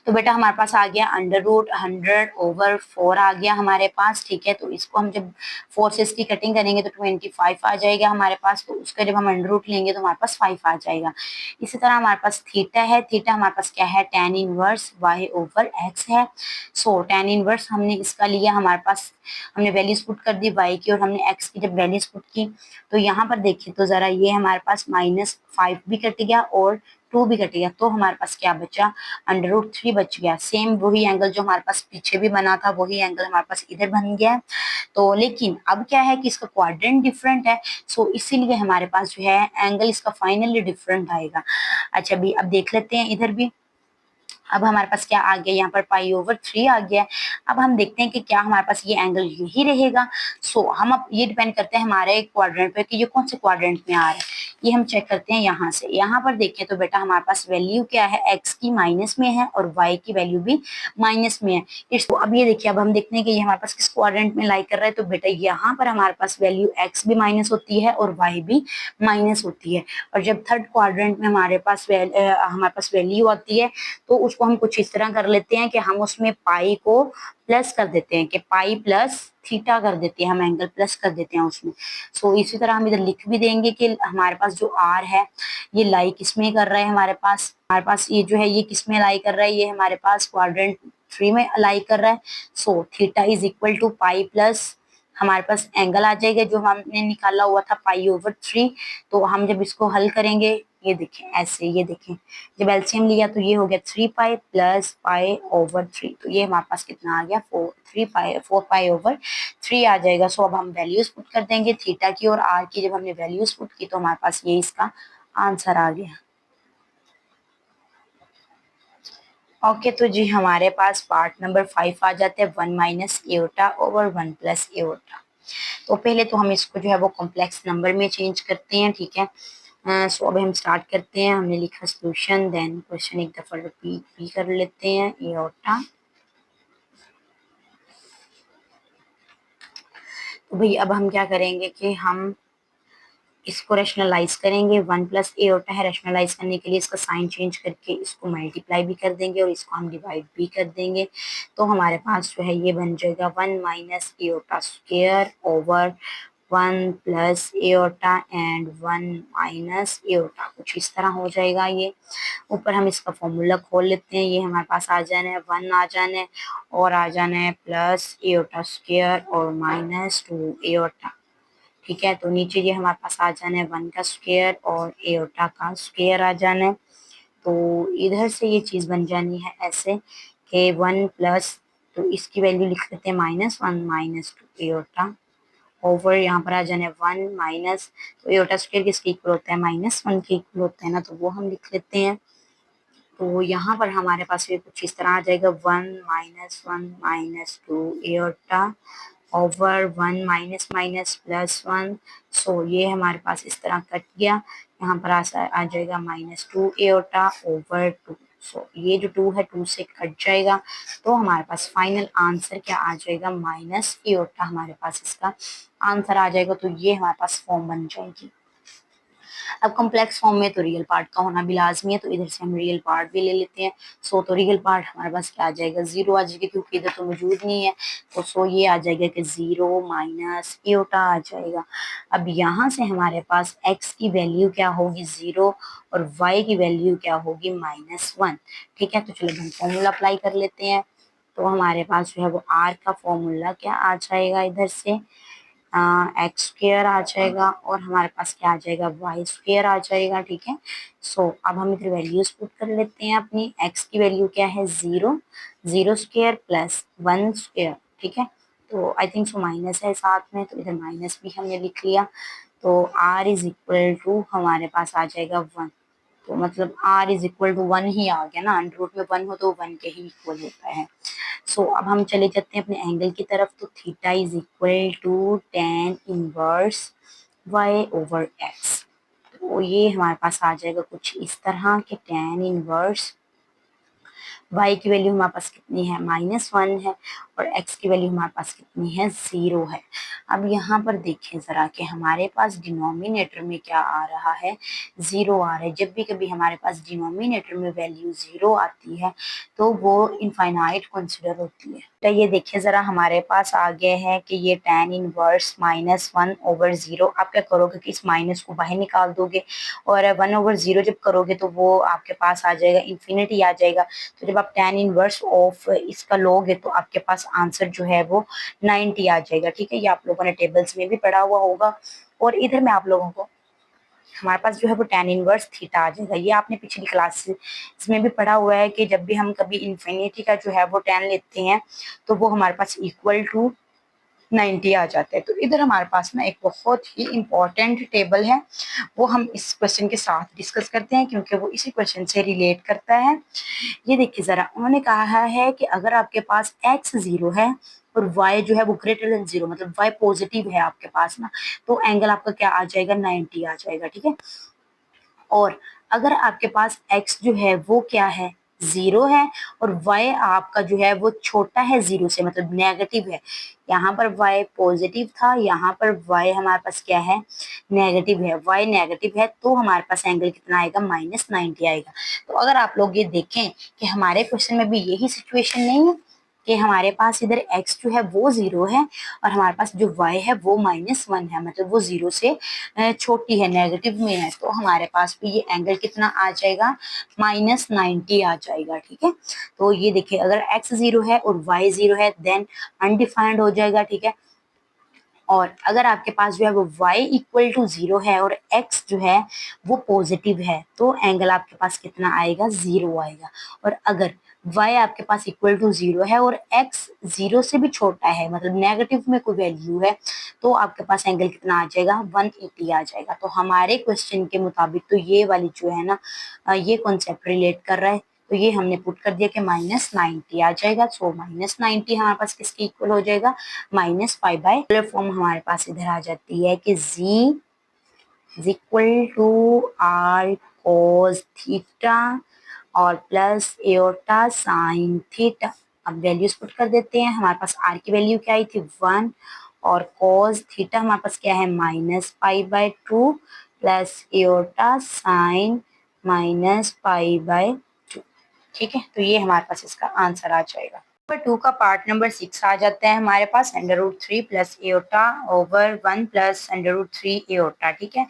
तो बेटा हमारे पास आ गया √100/4 आ गया हमारे पास। ठीक है। तो इसको हम जब 4 से इसकी कटिंग करेंगे तो 25 आ जाएगा हमारे पास। तो उसका जब हम अंडर रूट लेंगे तो हमारे पास 5 आ जाएगा। इसी तरह हमारे पास थीटा है। थीटा हमारे पास क्या है, tan इनवर्स y/x है। tan इनवर्स हमने इसका लिया, हमारे पास हमने वैल्यूज पुट कर दी y की, और हमने x की जब वैल्यूज पुट की तो यहाँ पर देखिए तो जरा, ये हमारे पास -5 भी कट गया और 2 भी कटेगा तो हमारे पास क्या बचा, √3 बच गया। सेम वही एंगल जो हमारे पास पीछे भी बना था वही एंगल हमारे पास इधर बन गया है। तो लेकिन अब क्या है कि इसका क्वाड्रेंट डिफरेंट है, सो इसीलिए हमारे पास जो है एंगल इसका फाइनली डिफरेंट आएगा। अच्छा भी अब देख लेते हैं इधर भी। अब हमारे पास क्या आ गया, यहाँ पर π/3 आ गया। अब हम देखते हैं कि क्या हमारे पास ये एंगल यही रहेगा। सो हम अब ये डिपेंड करते हैं हमारे क्वाड्रेंट पे कि ये कौन से क्वाड्रेंट में आ रहा है, ये हम चेक करते हैं यहाँ से। यहाँ पर देखें तो बेटा हमारे पास वैल्यू क्या है, x की माइनस में है और y की वैल्यू भी माइनस में है। इसको अब ये देखिए, अब हम देखते हैं कि ये हमारे पास किस क्वाड्रेंट में लाई कर रहा है। तो बेटा यहाँ पर हमारे पास वैल्यू x भी माइनस होती है और y भी माइनस होती है। और जब थर्ड क्वाड्रेंट में हमारे पास वैल्यू आती है तो उसको हम कुछ इस तरह कर लेते हैं कि हम उसमें पाई को प्लस कर देते हैं, कि पाई प्लस थीटा कर देते हैं, हम एंगल प्लस कर देते हैं उसमें। सो इसी तरह हम इधर लिख भी देंगे कि हमारे पास जो आर है ये लाई किसमें कर रहा है, हमारे पास ये जो है ये किसमें लाई कर रहा है, ये हमारे पास क्वाड्रेंट 3 में लाई कर रहा है। So theta is equal to pi plus हमारे पास एंगल आ जाएगा जो हमने निकाला हुआ था π/3। तो हम जब इसको हल करेंगे, ये देखें ऐसे, ये देखें जब एलसीएम लिया तो ये हो गया 3 पाई प्लस π/3। तो ये हमारे पास कितना आ गया, 4 पाई/3 आ जाएगा। सो अब हम वैल्यूज पुट कर देंगे थीटा की और आर की। जब हमने वैल्यूज पुट की तो हमारे पास ये इसका आंसर आ गया। ओके तो जी हमारे पास पार्ट नंबर 5 आ जाते हैं, 1 minus aorta over 1 plus aorta. तो पहले तो हम इसको जो है वो कॉम्प्लेक्स नंबर में चेंज करते हैं, ठीक है। सो अब हम स्टार्ट करते हैं। हमने लिखा सोल्यूशन, देन क्वेश्चन एक दफा रिपीट भी कर लेते हैं, एओटा। तो भाई अब हम क्या करेंगे कि हम इसको रैशनलाइज करेंगे। 1 प्लस ए होता है, रैशनलाइज करने के लिए इसका साइन चेंज करके इसको मल्टीप्लाई भी कर देंगे और इसको हम डिवाइड भी कर देंगे। तो हमारे पास जो है ये बन जाएगा 1 minus aorta square over 1 plus aorta and 1 minus aorta, कुछ इस तरह हो जाएगा। ये ऊपर हम इसका फॉर्मूला खोल लेते हैं। ये हमारे पास आ जाना है 1 आ जाना है और आ जाना है प्लस एओटा स्क्वायर और माइनस 2 एओटा, ठीक है। तो नीचे ये हमारे पास आ जाना है 1 का स्क्वायर और एओटा का स्क्वायर आ जाना है। तो इधर से ये चीज़ बन जानी है ऐसे कि 1 प्लस, तो इसकी वैल्यू लिख लेते हैं -1 माइनस 2 एओटा ओवर यहाँ पर आ जाना है 1 माइनस, तो एओटा स्क्वायर किसके इक्वल होता है, -1 के इक्वल होता है ना, तो वो हम लिख लेते हैं। तो यहाँ पर हमारे पास ये कुछ इस तरह आ जाएगा 1 minus 2 aorta over 1 minus minus plus 1। सो ये हमारे पास इस तरह कट गया। यहाँ पर आ जाएगा -2 एओटा ओवर 2। सो ये जो 2 है 2 से कट जाएगा। तो हमारे पास फाइनल आंसर क्या आ जाएगा, माइनस एओटा हमारे पास इसका आंसर आ जाएगा। तो ये हमारे पास फॉर्म बन जाएगी। अब कॉम्प्लेक्स फॉर्म में तो रियल पार्ट का होना भी लाजमी है, तो इधर से हम रियल पार्ट भी ले लेते हैं। सो तो रियल पार्ट हमारे पास क्या आ जाएगा, 0 आ जाएगा क्योंकि इधर तो मौजूद नहीं है। तो सो ये आ जाएगा कि 0 माइनस एओटा आ जाएगा। अब यहाँ से हमारे पास x की वैल्यू क्या होगी 0 और y की वैल्यू क्या होगी -1, ठीक है। तो चलो हम फॉर्मूला अप्लाई कर लेते हैं। तो हमारे पास जो है वो r का फॉर्मूला क्या आ जाएगा, इधर से एक्स स्क्र आ जाएगा और हमारे पास क्या आ जाएगा, वाई स्क्र आ जाएगा, ठीक है। सो अब हम इधर वैल्यूज पुट कर लेते हैं अपनी। एक्स की वैल्यू क्या है 0, 0 स्क्र प्लस 1 स्क्र, ठीक है। तो आई थिंक सो माइनस है साथ में, तो इधर माइनस भी हमने लिख लिया। तो आर इज इक्वल टू हमारे पास आ जाएगा 1। तो मतलब r इज इक्वल टू 1 ही आ गया ना, अंडर रूट में 1 हो तो 1 के ही इक्वल होता है। सो अब हम चले जाते हैं अपने एंगल की तरफ। तो theta is equal to tan inverse y over x। तो ये हमारे पास आ जाएगा कुछ इस तरह के tan इनवर्स y की वैल्यू हमारे पास कितनी है, -1 है और x की वैल्यू हमारे पास कितनी है, 0 है। अब यहाँ पर देखें जरा कि हमारे पास डिनोमिनेटर में क्या आ रहा है, 0 आ रहा है। जब भी कभी हमारे पास डिनोमिनेटर में वैल्यू 0 आती है तो वो इनफाइनाइट कंसिडर होती है। तो ये देखिए जरा, हमारे पास आ गया है कि ये tan इनवर्स -1 ओवर 0। आप क्या करोगे कि इस माइनस को बाहर निकाल दोगे और 1 ओवर 0 जब करोगे तो वो आपके पास आ जाएगा, इन्फिनिटी आ जाएगा। तो जब आप tan इनवर्स ऑफ इसका लोगे तो आपके पास आंसर जो है वो 90 आ जाएगा, ठीक है। ये आप लोगों ने टेबल्स में भी पढ़ा हुआ होगा। और इधर मैं आप लोगों को हमारे पास जो है वो tan इनवर्स थीटा आ जाएगा। ये आपने पिछली क्लास में भी पढ़ा हुआ है कि जब भी हम कभी इन्फिनिटी का जो है वो tan लेते हैं तो वो हमारे पास इक्वल टू 90 आ जाता है। तो इधर हमारे पास ना एक बहुत ही इंपॉर्टेंट टेबल है, वो हम इस क्वेश्चन के साथ डिस्कस करते हैं क्योंकि वो इसी क्वेश्चन से रिलेट करता है। ये देखिए जरा, उन्होंने कहा है कि अगर आपके पास x 0 है और y जो है वो ग्रेटर देन 0, मतलब y पॉजिटिव है आपके पास ना, तो एंगल आपका क्या आ जाएगा, 90 आ जाएगा। ठीक है। और अगर आपके पास x जो है वो क्या है, 0 है, और y आपका जो है वो छोटा है 0 से, मतलब नेगेटिव है। यहाँ पर y पॉजिटिव था, यहाँ पर y हमारे पास क्या है, नेगेटिव है। y नेगेटिव है तो हमारे पास एंगल कितना आएगा, -90 आएगा। तो अगर आप लोग ये देखें कि हमारे क्वेश्चन में भी यही सिचुएशन नहीं है कि हमारे पास इधर x जो है वो 0 है और हमारे पास जो y है वो -1 है, मतलब वो 0 से छोटी है, नेगेटिव में है। तो हमारे पास भी ये एंगल कितना आ जाएगा, -90 आ जाएगा। ठीक है। तो ये देखिए, अगर x 0 है और y 0 है देन अनडिफाइंड हो जाएगा। ठीक है। और अगर आपके पास जो है वो y इक्वल टू 0 है और x जो है वो पॉजिटिव है तो एंगल आपके पास कितना आएगा, 0 आएगा। और अगर y आपके पास इक्वल टू 0 है और x 0 से भी छोटा है, मतलब नेगेटिव में कोई वैल्यू है, तो आपके पास एंगल कितना आ जाएगा, 180 आ जाएगा। तो हमारे क्वेश्चन के मुताबिक तो ये वाली जो है ना, ये कॉन्सेप्ट रिलेट कर रहा है। तो ये हमने पुट कर दिया कि -90 आ जाएगा। सो -90 हमारे पास किसके इक्वल हो जाएगा, -π/, फॉर्म हमारे पास इधर आ जाती है कि z is equal to r cos theta और प्लस एओटा साइन थीटा। अब वैल्यूज पुट कर देते हैं। हमारे पास r की वैल्यू क्या आई थी, 1, और cos थीटा हमारे पास क्या है, -π/2 प्लस एओटा साइन -π/2। ठीक है। तो ये हमारे पास इसका आंसर आ जाएगा। नंबर 2 का पार्ट नंबर 6 आ जाता है हमारे पास, √3 plus aorta over 1 plus √3 aorta. ठीक है।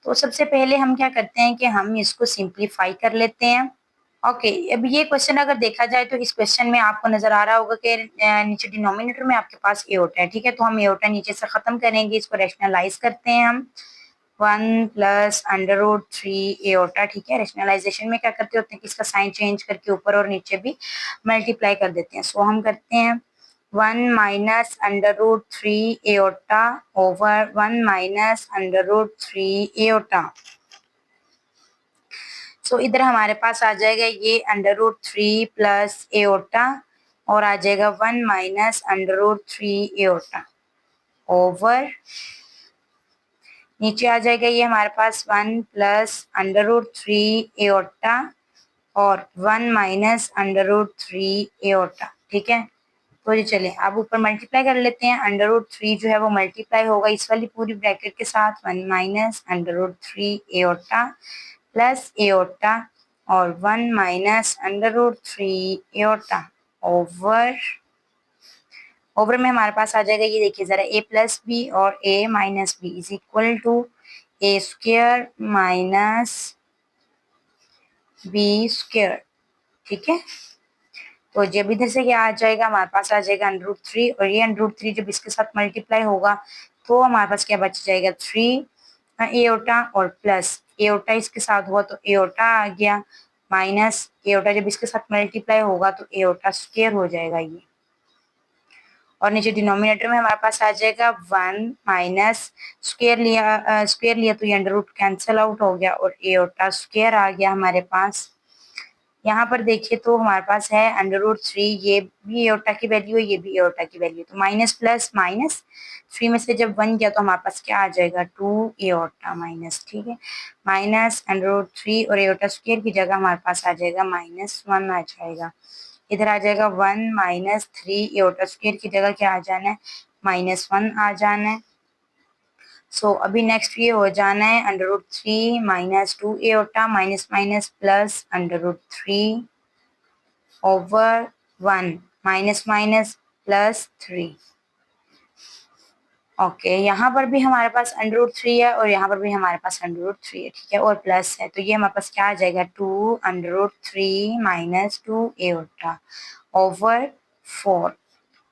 तो सबसे पहले हम क्या करते हैं कि हम इसको सिंप्लीफाई कर लेते हैं। ओके, अब ये क्वेश्चन अगर देखा जाए तो इस क्वेश्चन में आपको नजर आ रहा होगा कि नीचे डिनोमिनेटर में आपके पास एओटा है। ठीक है। तो हम एओटा नीचे से खत्म करेंगे, इसको रैशनलाइज करते हैं हम, 1 प्लस √3 एओटा। ठीक है। रेशनलाइजेशन में क्या करते होते हैं कि इसका साइन चेंज करके ऊपर और नीचे भी मल्टीप्लाई कर देते हैं। सो हम करते हैं 1 minus √3 iota over 1 minus √3 iota. So इधर हमारे पास आ जाएगा ये √3 प्लस एओटा और आ जाएगा 1 माइनस √3 एओटा ओवर, नीचे आ जाएगा ये हमारे पास 1 प्लस √3 एओटा और 1 माइनस √3 एओटा। ठीक है। तो ये चले अब ऊपर मल्टीप्लाई कर लेते हैं। √3 जो है वो मल्टीप्लाई होगा इस वाली पूरी ब्रैकेट के साथ, 1 माइनस √3 एओटा प्लस एओटा और 1 माइनस √3 एओटा ओवर, ओवर में हमारे पास आ जाएगा, ये देखिए जरा, a प्लस बी और a minus B is equal to a square minus B square. ठीक है। तो जब इधर से क्या आ जाएगा, हमारे पास आ जाएगा √3 और ये √3 जब इसके साथ मल्टीप्लाई होगा तो हमारे पास क्या बच जाएगा, 3 एओटा और प्लस एओटा इसके साथ हुआ तो एओटा आ गया, माइनस एओटा जब इसके साथ मल्टीप्लाई होगा तो एओटा स्क्वेयर हो जाएगा ये, और नीचे डिनोमिनेटर में हमारे पास आ जाएगा 1 माइनस स्क्वेयर लिया तो ये अंडर रूट कैंसिल आउट हो गया और एओटा स्क्वेयर आ गया हमारे पास। यहाँ पर देखिए तो हमारे पास है √3, ये भी एओटा की वैल्यू है, ये भी एओटा की वैल्यू, तो माइनस प्लस माइनस 3 में से जब 1 गया तो हमारे पास क्या आ जाएगा, 2 एओटा माइनस। ठीक है। माइनस √3 और एओटा स्क्वेयर की जगह हमारे पास आ जाएगा -1 आ जाएगा। इधर आ जाएगा 1 माइनस 3 एओटा स्क्वेयर की जगह क्या आ जाना है, -1 आ जाना है। सो अभी नेक्स्ट ये हो जाना है √3 minus 2 aorta minus minus plus √3 over 1 minus minus plus 3। Okay, यहाँ पर भी हमारे पास √3 है और यहाँ पर भी हमारे पास √3 है। ठीक है। और प्लस है तो ये हमारे पास क्या आ जाएगा, 2 √3 माइनस 2 एओटा ओवर 4।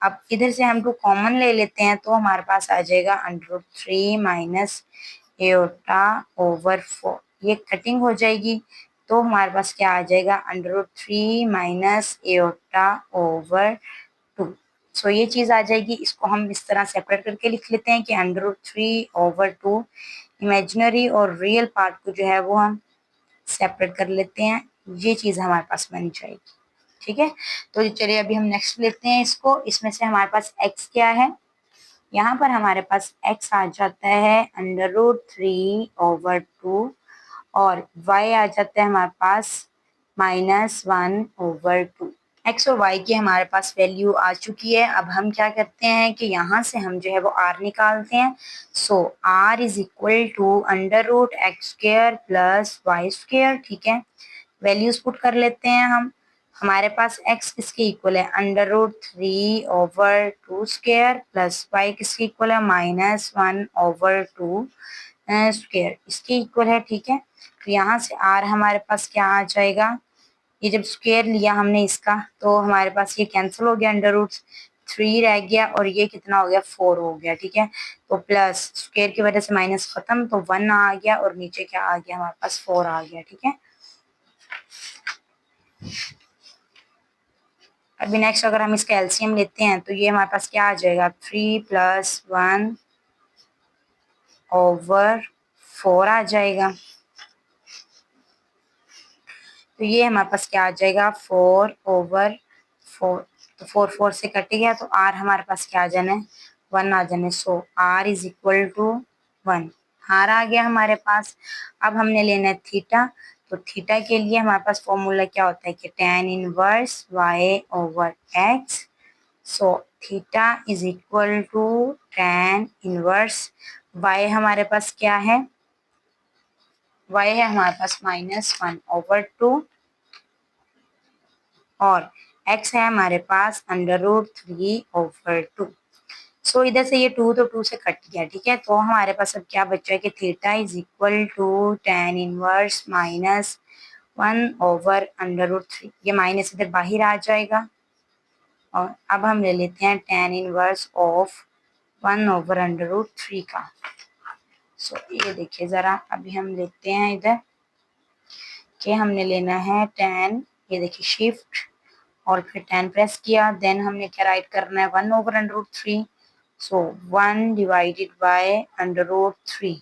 अब इधर से हम 2 कॉमन ले लेते हैं तो हमारे पास आ जाएगा √3 माइनस एओटा ओवर 4, ये कटिंग हो जाएगी तो हमारे पास क्या आ जाएगा, √3 माइनस एओटा ओवर 2। सो ये चीज आ जाएगी, इसको हम इस तरह सेपरेट करके लिख लेते हैं कि √3 ओवर 2, इमेजिनरी और रियल पार्ट को जो है वो हम सेपरेट कर लेते हैं, ये चीज हमारे पास बन जाएगी। ठीक है, तो चलिए अभी हम नेक्स्ट लेते हैं इसको। इसमें से हमारे पास x क्या है, यहाँ पर हमारे पास x आ जाता है √3 ओवर 2 और y आ जाता है हमारे पास -1 ओवर 2। x और y की हमारे पास वैल्यू आ चुकी है। अब हम क्या करते हैं कि यहाँ से हम जो है वो r निकालते हैं। So r is equal to √x² plus y²। ठीक है, वैल्यूज पुट कर लेते हैं हम। हमारे पास x किसके इक्वल है, √3 ओवर 2² प्लस y किसके इक्वल है, -1 ओवर 2 स्क्वायर, इसके इक्वल है। ठीक है, तो यहाँ से r हमारे पास क्या आ जाएगा, ये जब स्क्वायर लिया हमने इसका तो हमारे पास ये कैंसिल हो गया, √3 रह गया और ये कितना हो गया, 4 हो गया। ठीक है, तो प्लस स्क्वायर की वजह से माइनस खत्म, तो 1 आ गया और नीचे क्या आ गया, हमारे पास 4 आ गया। ठीक है, अभी नेक्स्ट अगर हम इसका एलसीएम लेते हैं तो ये हमारे पास क्या आ जाएगा, 3 + 1 ओवर 4 आ जाएगा। तो ये हमारे पास क्या आ जाएगा, 4 ओवर 4। तो 4 से कट गया तो r हमारे पास क्या आ जाना है, 1 आ जाना है। So r is equal to 1, r आ गया हमारे पास। अब हमने लेना है थीटा, तो थीटा के लिए हमारे पास फॉर्मूला क्या होता है कि tan inverse y over x। So theta is equal to tan inverse y हमारे पास क्या है, y है हमारे पास -1 ओवर 2 और x है हमारे पास √3 ओवर 2। सो इधर से ये 2 तो 2 से कट गया। ठीक है, तो हमारे पास अब क्या बचा है कि theta is equal to tan inverse -1 over √3, ये माइनस इधर बाहर आ जाएगा। और अब हम ले लेते हैं tan इनवर्स ऑफ 1 ओवर √3 का। सो ये देखिए जरा, अभी हम लेते हैं इधर कि हमने लेना है tan, ये देखिए शिफ्ट और फिर 10 प्रेस किया, देन हमने क्या राइट करना है, 1 over √3। So 1 divided by √3,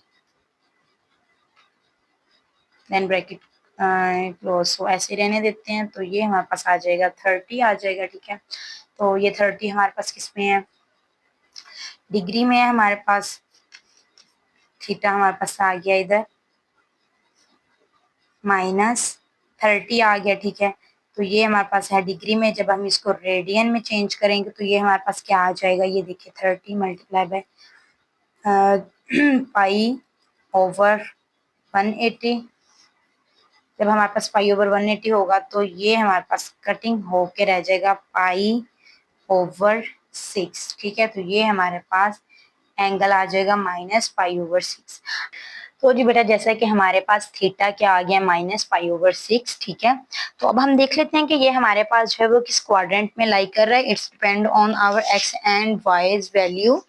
then bracket close. So ऐसे रहने देते हैं, तो ये हमारे पास आ जाएगा 30 आ जाएगा। ठीक है, तो ये 30 हमारे पास किस में है, डिग्री में है हमारे पास। थीटा हमारे पास आ गया इधर -30 आ गया। ठीक है, तो ये हमारे पास है डिग्री में। जब हम इसको रेडियन में चेंज करेंगे तो ये हमारे पास क्या आ जाएगा, ये देखिए 30 मल्टीप्लाई बाय पाई ओवर 180। जब हमारे पास पाई ओवर 180 होगा तो ये हमारे पास कटिंग होके रह जाएगा पाई ओवर 6। ठीक है, तो ये हमारे पास एंगल आ जाएगा -पाई ओवर 6। तो जी बेटा, जैसा कि हमारे पास थीटा क्या आ गया, -पाई ओवर 6। ठीक है, तो अब हम देख लेते हैं कि ये हमारे पास जो है वो किस क्वाड्रेंट में लाई कर रहा है। It's depend on our X and Y's value.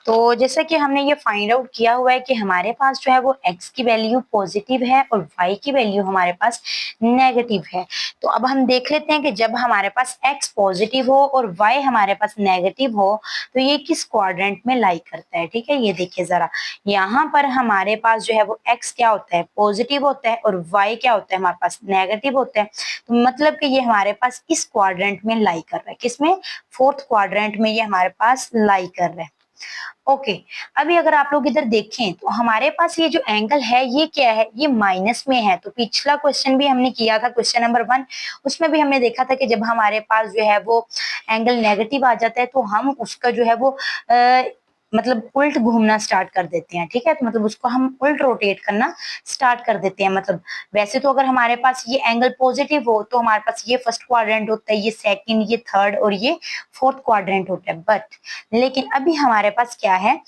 तो जैसा कि हमने ये फाइंड आउट किया हुआ है कि हमारे पास जो है वो x की वैल्यू पॉजिटिव है और y की वैल्यू हमारे पास नेगेटिव है। तो अब हम देख लेते हैं कि जब हमारे पास x पॉजिटिव हो और y हमारे पास नेगेटिव हो तो ये किस क्वाड्रेंट में लाई करता है। ठीक है, ये देखिए जरा, यहाँ पर हमारे पास जो है वो x क्या होता है, पॉजिटिव होता है और y क्या होता है, हमारे पास नेगेटिव होता है। तो मतलब कि ये हमारे पास इस क्वाड्रेंट में लाई कर रहा है, किसमें, फोर्थ क्वाड्रेंट में ये हमारे पास लाई कर रहा है। ओके, अभी अगर आप लोग इधर देखें तो हमारे पास ये जो एंगल है ये क्या है, ये माइनस में है। तो पिछला क्वेश्चन भी हमने किया था, क्वेश्चन नंबर 1, उसमें भी हमने देखा था कि जब हमारे पास जो है वो एंगल नेगेटिव आ जाता है तो हम उसका जो है वो मतलब उल्ट घूमना स्टार्ट कर देते हैं। ठीक है, तो मतलब उसको हम उल्ट रोटेट करना स्टार्ट कर देते हैं। मतलब वैसे तो अगर हमारे पास ये एंगल पॉजिटिव हो तो हमारे पास ये फर्स्ट क्वाड्रेंट होता है, ये सेकंड, ये थर्ड और ये फोर्थ क्वाड्रेंट होता है। बट लेकिन अभी हमारे पास क्या है,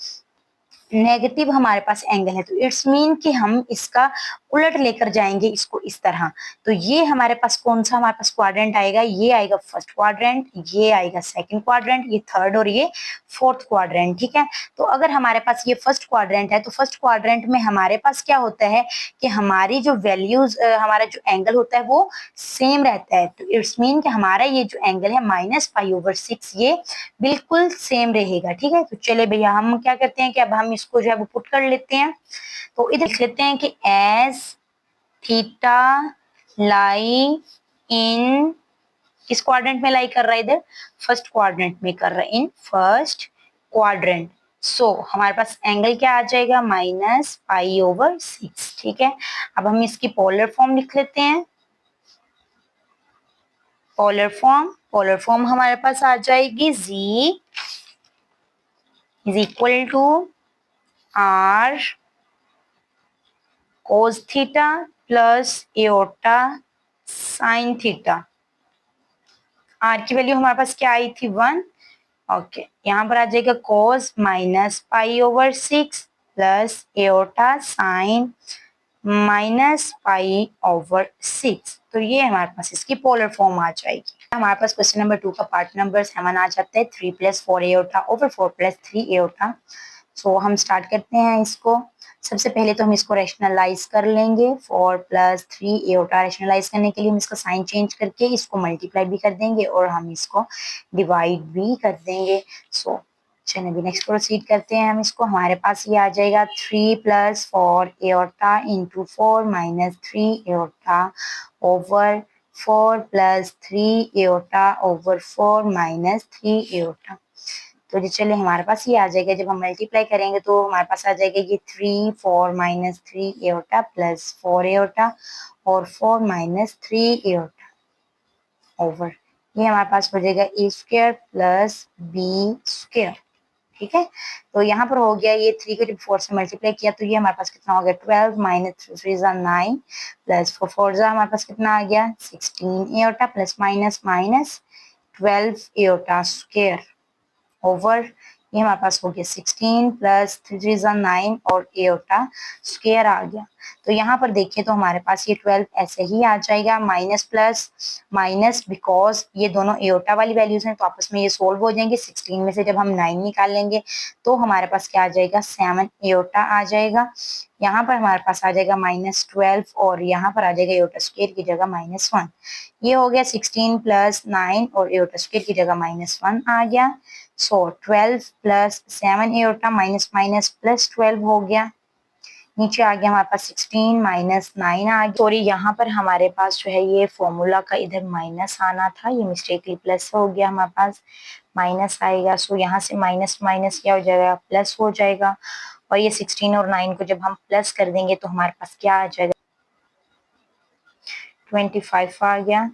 नेगेटिव हमारे पास एंगल है, तो इट्स मीन कि हम इसका उलट लेकर जाएंगे इसको इस तरह, तो ये हमारे पास कौन सा हमारे पास क्वाड्रेंट आएगा, ये आएगा फर्स्ट क्वाड्रेंट, ये आएगा सेकंड क्वाड्रेंट, ये थर्ड और ये फोर्थ क्वाड्रेंट। ठीक है, तो अगर हमारे पास ये फर्स्ट क्वाड्रेंट है तो फर्स्ट क्वाड्रेंट में हमारे पास क्या होता है कि हमारी जो वैल्यूज, हमारा जो एंगल होता है वो सेम रहता है। तो इट्स मीन कि हमारा ये जो एंगल है -π/6 ये बिल्कुल सेम रहेगा। ठीक है, तो चले भैया हम क्या करते हैं कि अब हम इसको जो है वो पुट कर लेते हैं। तो इधर लिख लेते हैं कि एज थीटा लाई इन, किस क्वाड्रेंट में लाई कर रहा है, इधर फर्स्ट क्वाड्रेंट में कर रहा है, इन फर्स्ट क्वाड्रेंट। सो हमारे पास एंगल क्या आ जाएगा, -π/6। ठीक है, अब हम इसकी पोलर फॉर्म लिख लेते हैं। पोलर फॉर्म हमारे पास आ जाएगी z is equal to r cos theta plus iota sine theta. r की वैल्यू हमारे पास क्या आई थी, 1। ओके, यहाँ पर आ जाएगा cos -π/6 प्लस एओटा साइन -π/6। तो ये हमारे पास इसकी पोलर फॉर्म आ जाएगी। हमारे पास क्वेश्चन नंबर 2 का पार्ट नंबर 7 आ जाता है, 3 + 4 एओटा ओवर 4 + 3 एओटा। सो हम स्टार्ट करते हैं इसको। सबसे पहले तो हम इसको रैशनलाइज कर लेंगे। 4 + 3 एओटा रैशनलाइज करने के लिए हम इसका साइन चेंज करके इसको मल्टीप्लाई भी कर देंगे और हम इसको डिवाइड भी कर देंगे। सो चलिए अभी नेक्स्ट प्रोसीड करते हैं हम इसको। हमारे पास ये आ जाएगा 3 + 4 aorta into 4 - 3 iota over 4 + 3 iota over 4 - 3 aorta. तो जी चलिए हमारे पास ये आ जाएगा, जब हम मल्टीप्लाई करेंगे तो हमारे पास आ जाएगा ये 3 4 - 3 एओटा प्लस 4 एओटा और 4 - 3 एओटा ओवर, ये हमारे पास हो जाएगा a² प्लस b²। ठीक है, तो यहाँ पर हो गया ये 3 को जब 4 से मल्टीप्लाई किया तो ये हमारे पास कितना हो गया, 12 - 3 = 9 प्लस 4 4 हमारे पास कितना आ गया, 16 aorta plus minus minus 12 aorta square over, ये हमारे पास हो गया 16 प्लस 3 = 9 और एओटा स्क्वायर आ गया। तो यहाँ पर देखिए तो हमारे पास ये 12 ऐसे ही आ जाएगा, माइनस प्लस माइनस, बिकॉज ये दोनों एओटा वाली वैल्यूज हैं तो आपस में ये सोल्व हो जाएंगे। 16 में से जब हम 9 निकाल लेंगे तो हमारे पास क्या आ जाएगा, 7 एओटा आ जाएगा। यहाँ पर हमारे पास आ जाएगा -12 और यहाँ पर आ जाएगा एओटा स्क्वायर की जगह -1। ये हो गया 16 + 9 और एओटा स्क्वायर की जगह -1 आ गया। सो 12 + 7 एओटा माइनस माइनस प्लस 12 हो गया। नीचे आ गया हमारे पास 16 - 9 आ गया। सॉरी, यहाँ पर हमारे पास जो है ये फॉर्मूला का इधर माइनस आना था, ये मिस्टेकली प्लस हो गया, हमारे पास माइनस आएगा। सो यहाँ से माइनस माइनस क्या हो जाएगा, प्लस हो जाएगा। और ये 16 और 9 को जब हम प्लस कर देंगे तो हमारे पास क्या आ जाएगा, 25 आ गया।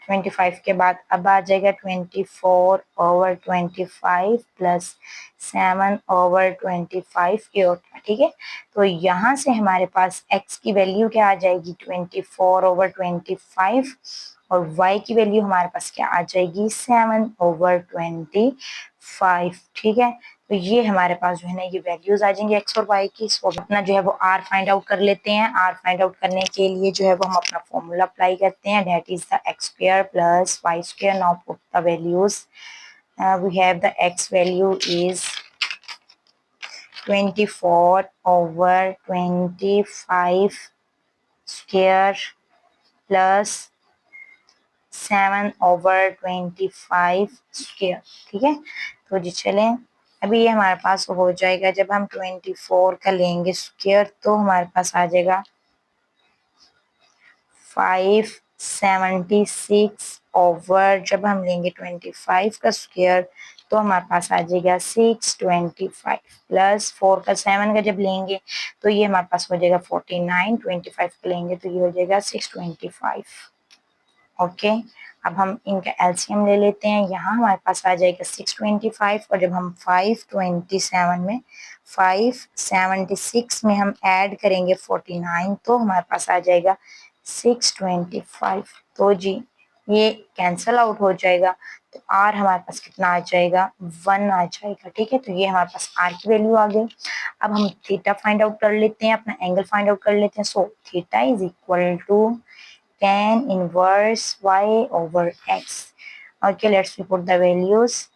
25 के बाद अब आ जाएगा 24/25 प्लस 7/25 एओटा। ठीक है, तो यहाँ से हमारे पास x की वैल्यू क्या आ जाएगी, 24/25 और y की वैल्यू हमारे पास क्या आ जाएगी, 7/25। ठीक है, तो ये हमारे पास जो है ना ये वैल्यूज आ जाएंगे x और y की। सो अपना जो है वो r फाइंड आउट कर लेते हैं। r फाइंड आउट करने के लिए जो है वो हम अपना फॉर्मूला अप्लाई करते हैं, that is the x² plus y²। Now put the values, we have the x value is 24/25 square plus 7/25 square. ठीक है, तो जी चलें अभी ये हमारे पास हो जाएगा, जब हम 24 का लेंगे स्क्वायर तो हमारे पास आ जाएगा 576 ओवर, जब हम लेंगे 25 का स्क्वायर तो हमारे पास आ जाएगा 625 प्लस 4 का 7 का जब लेंगे तो ये हमारे पास हो जाएगा 49, 25 का लेंगे तो ये हो जाएगा 625। ओके, अब हम इनका एलसीएम ले लेते हैं। यहाँ हमारे पास आ जाएगा 625 और जब हम 527 में 576 में हम ऐड करेंगे 49 तो हमारे पास आ जाएगा 625। तो जी ये कैंसल आउट हो जाएगा, तो आर हमारे पास कितना आ जाएगा, 1 आ जाएगा। ठीक है, तो ये हमारे पास आर की वैल्यू आ गई। अब हम थीटा फाइंड आउट कर लेते हैं, अपना एंगल फाइंड आउट कर लेते हैं। So theta is equal to tan inverse y over x. Okay, let's we put the values.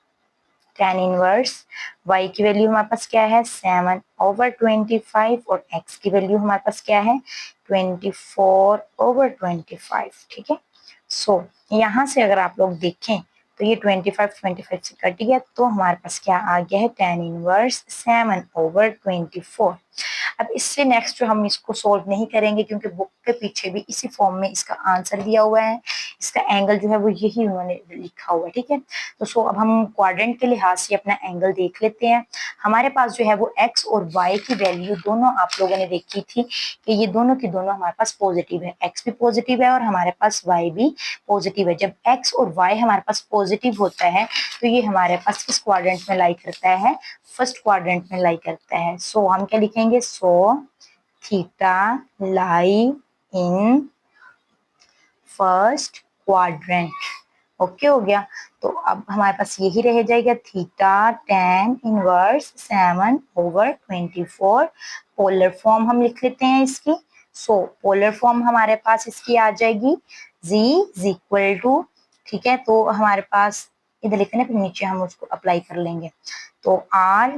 tan inverse y की वैल्यू हमारे पास क्या है, 7/25, और x की वैल्यू हमारे पास क्या है, 24/25। ठीक है, सो यहाँ से अगर आप लोग देखें तो ये 25 से कट गया, तो हमारे पास क्या आ गया है, tan इनवर्स 7/24। अब इससे नेक्स्ट जो हम इसको सोल्व नहीं करेंगे, क्योंकि बुक के पीछे भी इसी फॉर्म में इसका आंसर दिया हुआ है, इसका एंगल जो है वो यही उन्होंने लिखा हुआ है। ठीक है, तो सो अब हम क्वाड्रेंट के लिहाज से अपना एंगल देख लेते हैं। हमारे पास जो है वो एक्स और वाई की वैल्यू दोनों आप लोगों ने देखी थी कि ये दोनों की दोनों हमारे पास पॉजिटिव है, एक्स भी पॉजिटिव है और हमारे पास वाई भी पॉजिटिव है। जब एक्स और वाई हमारे पास पॉजिटिव होता है तो ये हमारे पास किस क्वाड्रेंट में लाई करता है, फर्स्ट क्वाड्रेंट में लाई करता है। सो हम क्या लिखेंगे, so theta lie in first quadrant. Okay हो गया, तो अब हमारे पास यही रह जाएगा, theta tan inverse 7/24। Polar form हम लिख लेते हैं इसकी। सो पोलर फॉर्म हमारे पास इसकी आ जाएगी z इज इक्वल टू, ठीक है, तो हमारे पास इधर लिखे ना, फिर नीचे हम उसको अप्लाई कर लेंगे। तो r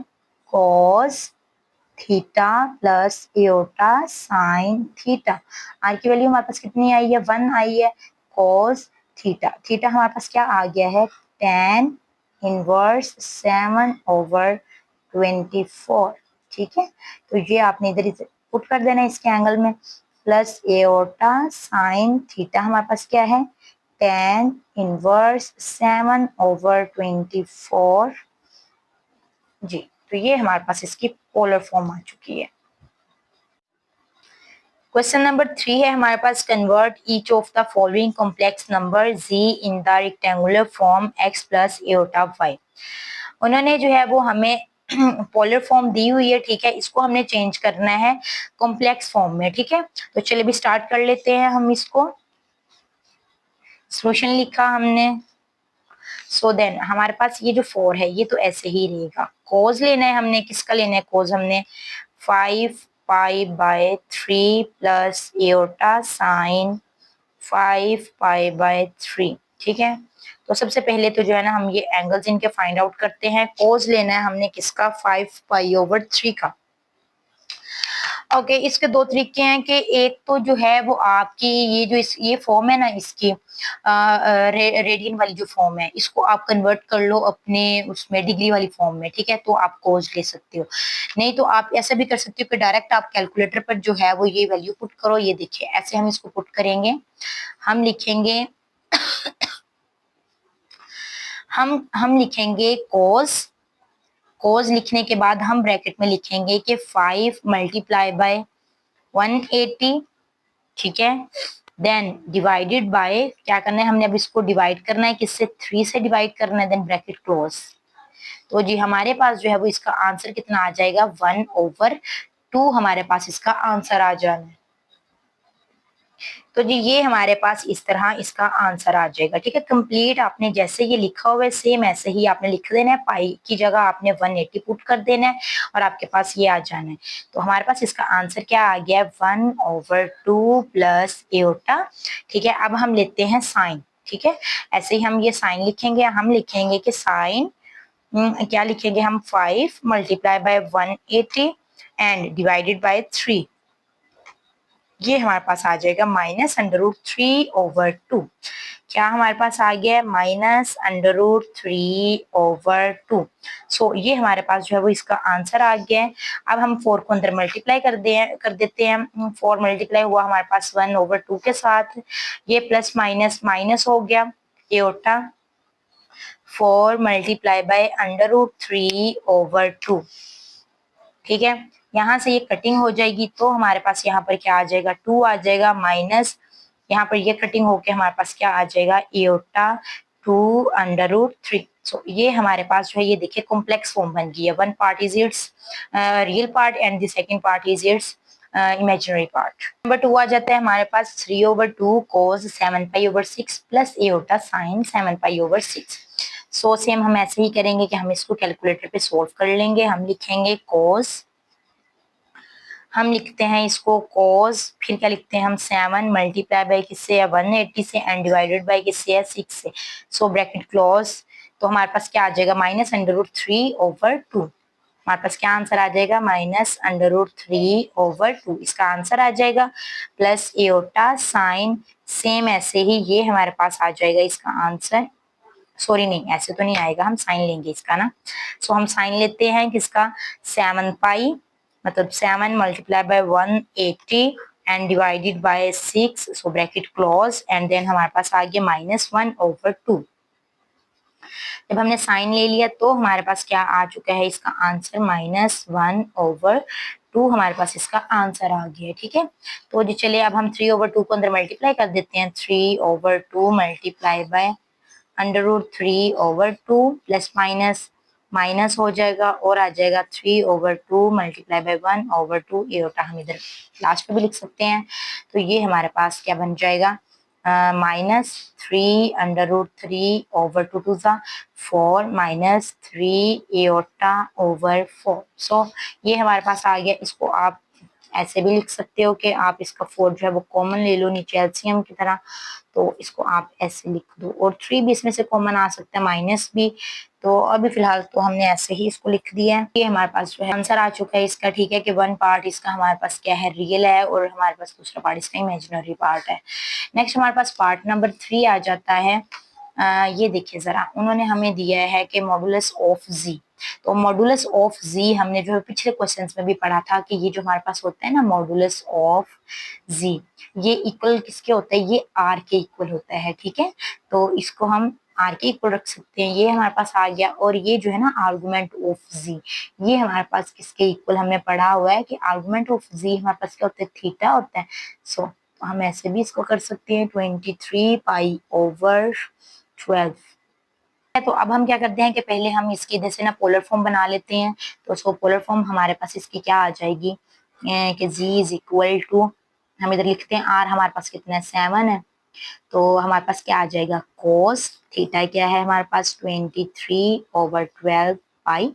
cos theta plus iota sine theta. R की वैल्यू हमारे पास कितनी आई है, 1 आई है। कॉस थीटा, थीटा हमारे पास क्या आ गया है, tan इनवर्स 7/24। ठीक है, तो ये आपने इधर पुट कर देना इसके एंगल में, प्लस एओटा साइन थीटा हमारे पास क्या है, tan इनवर्स 7/24। जी, तो ये हमारे पास इसकी पोलर फॉर्म आ चुकी है। क्वेश्चन नंबर 3 है हमारे पास, convert each of the following complex number z in the rectangular form x plus iota y। उन्होंने जो है वो हमें पोलर फॉर्म दी हुई है, ठीक है, इसको हमने चेंज करना है कॉम्प्लेक्स फॉर्म में। ठीक है, तो चलिए भी स्टार्ट कर लेते हैं हम इसको। सॉल्यूशन लिखा हमने। सो देन हमारे पास ये जो 4 है ये तो ऐसे ही रहेगा। कोज लेना है हमने, किसका लेना है कोज, हमने 5π/3 प्लस एओटा साइन 5π/3। ठीक है, तो सबसे पहले तो जो है ना हम ये एंगल्स इनके फाइंड आउट करते हैं। कोज लेना है हमने किसका, 5π/3 का। ओके, इसके दो तरीके हैं कि एक तो जो है वो आपकी ये जो ये फॉर्म है ना इसकी रेडियन वाली जो फॉर्म है, इसको आप कन्वर्ट कर लो अपने उसमें डिग्री वाली फॉर्म में। ठीक है, तो आप कोज ले सकते हो, नहीं तो आप ऐसा भी कर सकते हो कि डायरेक्ट आप कैलकुलेटर पर जो है वो ये वैल्यू पुट करो। ये देखिए ऐसे हम इसको पुट करेंगे, हम लिखेंगे हम लिखेंगे कोज लिखने के बाद हम ब्रैकेट में लिखेंगे कि 5 मल्टीप्लाई बाय 180। ठीक है, देन डिवाइडेड बाय, क्या करना है हमने अब इसको डिवाइड करना है किससे, 3 से डिवाइड करना है, देन ब्रैकेट क्लोज। तो जी हमारे पास जो है वो इसका आंसर कितना आ जाएगा, 1/2 हमारे पास इसका आंसर आ जाना है। तो जी ये हमारे पास इस तरह इसका आंसर आ जाएगा। ठीक है, कंप्लीट आपने जैसे ये लिखा हुआ है सेम ऐसे ही आपने लिख देना है, पाई की जगह आपने 180 पुट कर देना है और आपके पास ये आ जाना है। तो हमारे पास इसका आंसर क्या आ गया, 1/2 प्लस एओटा। ठीक है, अब हम लेते हैं साइन। ठीक है, ऐसे ही हम ये साइन लिखेंगे, हम लिखेंगे कि साइन क्या लिखेंगे हम, 5 multiply by 180 and divided by 3। ये हमारे पास आ जाएगा -√3/2। क्या हमारे पास आ गया, -√3/2। सो ये हमारे पास जो है वो इसका आंसर आ गया है। अब हम 4 को अंदर मल्टीप्लाई कर देते हैं। 4 मल्टीप्लाई हुआ हमारे पास 1/2 के साथ, ये प्लस माइनस माइनस हो गया, एओटा 4 मल्टीप्लाई बाय √3/2। ठीक है, यहाँ से ये कटिंग हो जाएगी तो हमारे पास यहाँ पर क्या आ जाएगा, 2 आ जाएगा, माइनस यहाँ पर ये कटिंग होके हमारे पास क्या आ जाएगा, एओटा 2/√3। सो ये हमारे पास जो है ये देखिए कॉम्प्लेक्स फॉर्म बन गई है। One part is its real part and the second part is its imaginary part. Number 2 आ जाता है हमारे पास 3/2 cos 7 पाई/6 प्लस एओटा साइन 7 पाई/6। सो सेम हम ऐसे ही करेंगे कि हम इसको कैलकुलेटर पे सोल्व कर लेंगे। हम लिखते हैं इसको cos, फिर क्या लिखते हैं हम 7 मल्टीप्लाई बाई किससे है 180 से एंड डिवाइडेड बाई किससे है 6 से। सो ब्रैकेट क्लोज, तो हमारे पास क्या आ जाएगा -√3/2। हमारे पास क्या आंसर आ जाएगा -√3/2 इसका आंसर आ जाएगा। प्लस एओटा साइन, सेम ऐसे ही ये हमारे पास आ जाएगा इसका आंसर। सॉरी नहीं, ऐसे तो नहीं आएगा, हम साइन लेंगे इसका ना। सो हम साइन लेते हैं किसका 7 पाई, मतलब 7 multiply by 180 and divided by 6। So bracket close and then हमारे पास आ गया -1/2। जब हमने साइन ले लिया तो हमारे पास क्या आ चुका है इसका आंसर -1/2 हमारे पास इसका आंसर आ गया है। ठीक है, तो जी चलिए अब हम 3/2 को अंदर मल्टीप्लाई कर देते हैं। 3/2 multiply by √3/2 plus minus minus हो जाएगा और आ जाएगा 3/2 मल्टीप्लाई बाय 1/2 एओटा, हम इधर लास्ट में भी लिख सकते हैं। तो ये हमारे पास क्या बन जाएगा -3√3/2 टू सा 4 -3 एओटा/4। सो ये हमारे पास आ गया। इसको आप ऐसे भी लिख सकते हो कि आप इसका 4 जो है वो कॉमन ले लो नीचे एलसीएम की तरह, तो इसको आप ऐसे लिख दो। और 3 भी इसमें से कॉमन आ सकता है, माइनस भी। तो अभी फिलहाल तो हमने ऐसे ही इसको लिख दिया है। ये हमारे पास जो है आंसर आ चुका है इसका। ठीक है, कि वन पार्ट इसका हमारे पास क्या है रियल है और हमारे पास दूसरा पार्ट इसका इमेजिनरी पार्ट है। नेक्स्ट हमारे पास पार्ट नंबर 3 आ जाता है। ये देखिए जरा, उन्होंने हमें दिया है कि मॉडुलस ऑफ जी। तो मॉडुलस ऑफ जी हमने जो पिछले क्वेश्चंस में भी पढ़ा था कि ये जो हमारे पास होता है ना मॉडुलस ऑफ जी, ये इक्वल किसके होता है, ये आर के इक्वल होता है। ठीक है, तो इसको हम आर के इक्वल रख सकते हैं। ये हमारे पास आ गया। और ये जो है ना आर्गुमेंट ऑफ जी, ये हमारे पास किसके इक्वल हमने पढ़ा हुआ है कि आर्गुमेंट ऑफ जी हमारे पास क्या होता है, थीटा होता है। सो तो हम ऐसे भी इसको कर सकते हैं 23 पाई/12। तो अब हम क्या करते हैं कि पहले हम इसकी इधर से ना पोलर फॉर्म बना लेते हैं। तो उसको पोलर फॉर्म हमारे पास इसकी क्या आ जाएगी कि जी इज इक्वल टू, हम इधर लिखते हैं आर हमारे पास कितना है 7 है। तो हमारे पास क्या आ जाएगा कोस थीटा क्या है हमारे पास 23/12 पाई।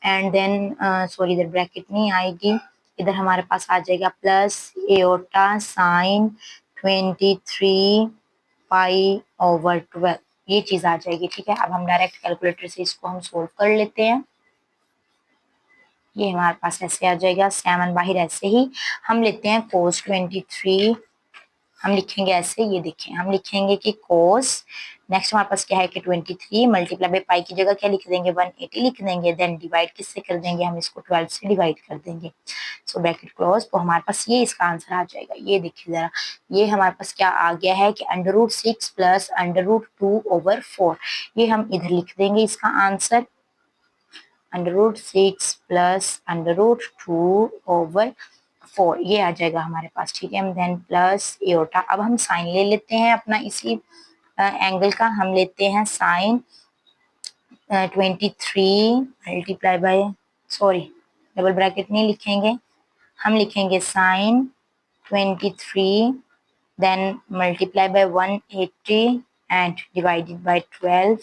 एंड देन सॉरी इधर ब्रैकेट नहीं आएगी, इधर हमारे पास आ जाएगा प्लस एओटा साइन 23/12 ये चीज आ जाएगी। ठीक है, अब हम डायरेक्ट कैलकुलेटर से इसको हम सोल्व कर लेते हैं। ये हमारे पास ऐसे आ जाएगा 7 बाहर, ऐसे ही हम लेते हैं कोस 23। हम लिखेंगे ऐसे, ये देखें हम लिखेंगे कि कोस, नेक्स्ट हमारे पास क्या है कि 23 मल्टीप्लाई बाई पाई की जगह क्या लिख देंगे 180 लिख देंगे। देन डिवाइड किससे कर देंगे, हम इसको 12 से डिवाइड कर देंगे। सो ब्रैकेट क्लोज, तो हमारे पास ये इसका आंसर आ जाएगा। ये देखिए जरा, ये हमारे पास क्या आ गया है कि √6 प्लस √2/4। ये हम इधर लिख देंगे इसका आंसर √6 प्लस √2/4 ये आ जाएगा हमारे पास। ठीक है, देन प्लस एओटा। अब हम साइन ले लेते हैं अपना इसी एंगल का, हम लेते हैं sine 23 multiply by, sorry double bracket नहीं लिखेंगे, हम लिखेंगे sine 23 then multiply by 180 and divided by 12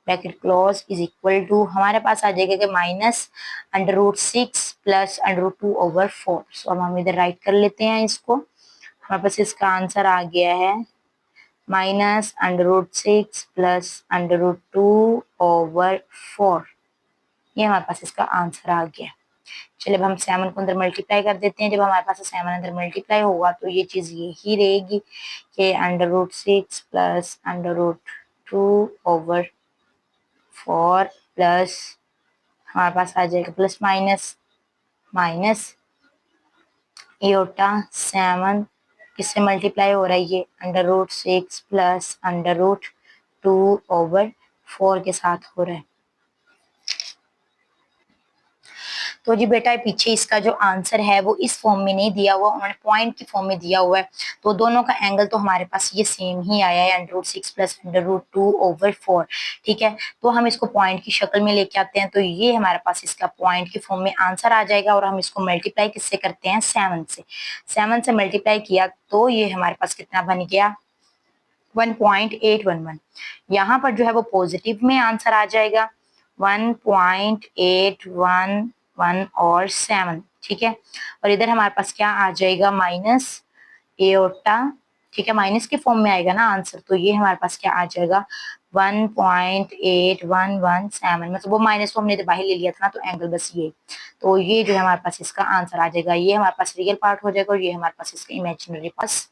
bracket close is equal to, हमारे पास आ जाएगा कि -√6 प्लस √2/4। सो अब हम इधर राइट कर लेते हैं इसको। हमारे पास इसका आंसर आ गया है -√6 प्लस √2/4। ये हमारे पास इसका आंसर आ गया। चलिए अब हम 7 को अंदर मल्टीप्लाई कर देते हैं। जब हमारे पास 7 अंदर मल्टीप्लाई होगा तो ये चीज यही रहेगी कि √6 प्लस √2/4 प्लस हमारे पास आ जाएगा प्लस माइनस माइनस एओटा 7 किससे मल्टीप्लाई हो रहा है, ये √6 प्लस √2/4 के साथ हो रहा है। तो जी बेटा पीछे इसका जो आंसर है वो इस फॉर्म में नहीं दिया हुआ, उन्होंने पॉइंट की फॉर्म में दिया हुआ है। तो दोनों का एंगल तो हमारे पास ये सेम ही आया है, √6 प्लस √2/4। ठीक है, तो हम इसको पॉइंट की शक्ल में लेके आते हैं, तो ये हमारे पास इसका पॉइंट की फॉर्म में आंसर आ जाएगा। और हम इसको मल्टीप्लाई किससे करते हैं, 7 से। 7 से मल्टीप्लाई किया तो ये हमारे पास कितना बन गया, 1.811। यहाँ पर जो है वो पॉजिटिव में आंसर आ जाएगा 1.811 और 7। ठीक है, और इधर हमारे पास क्या आ जाएगा, माइनस एओटा। ठीक है, माइनस के फॉर्म में आएगा ना आंसर, तो ये हमारे पास क्या आ जाएगा 1.8117। मतलब वो माइनस को हमने तो बाहर ले लिया था ना, तो एंगल बस ये। तो ये जो है हमारे पास इसका आंसर आ जाएगा, ये हमारे पास रियल पार्ट हो जाएगा और ये हमारे पास इसका इमेजिनरी पास।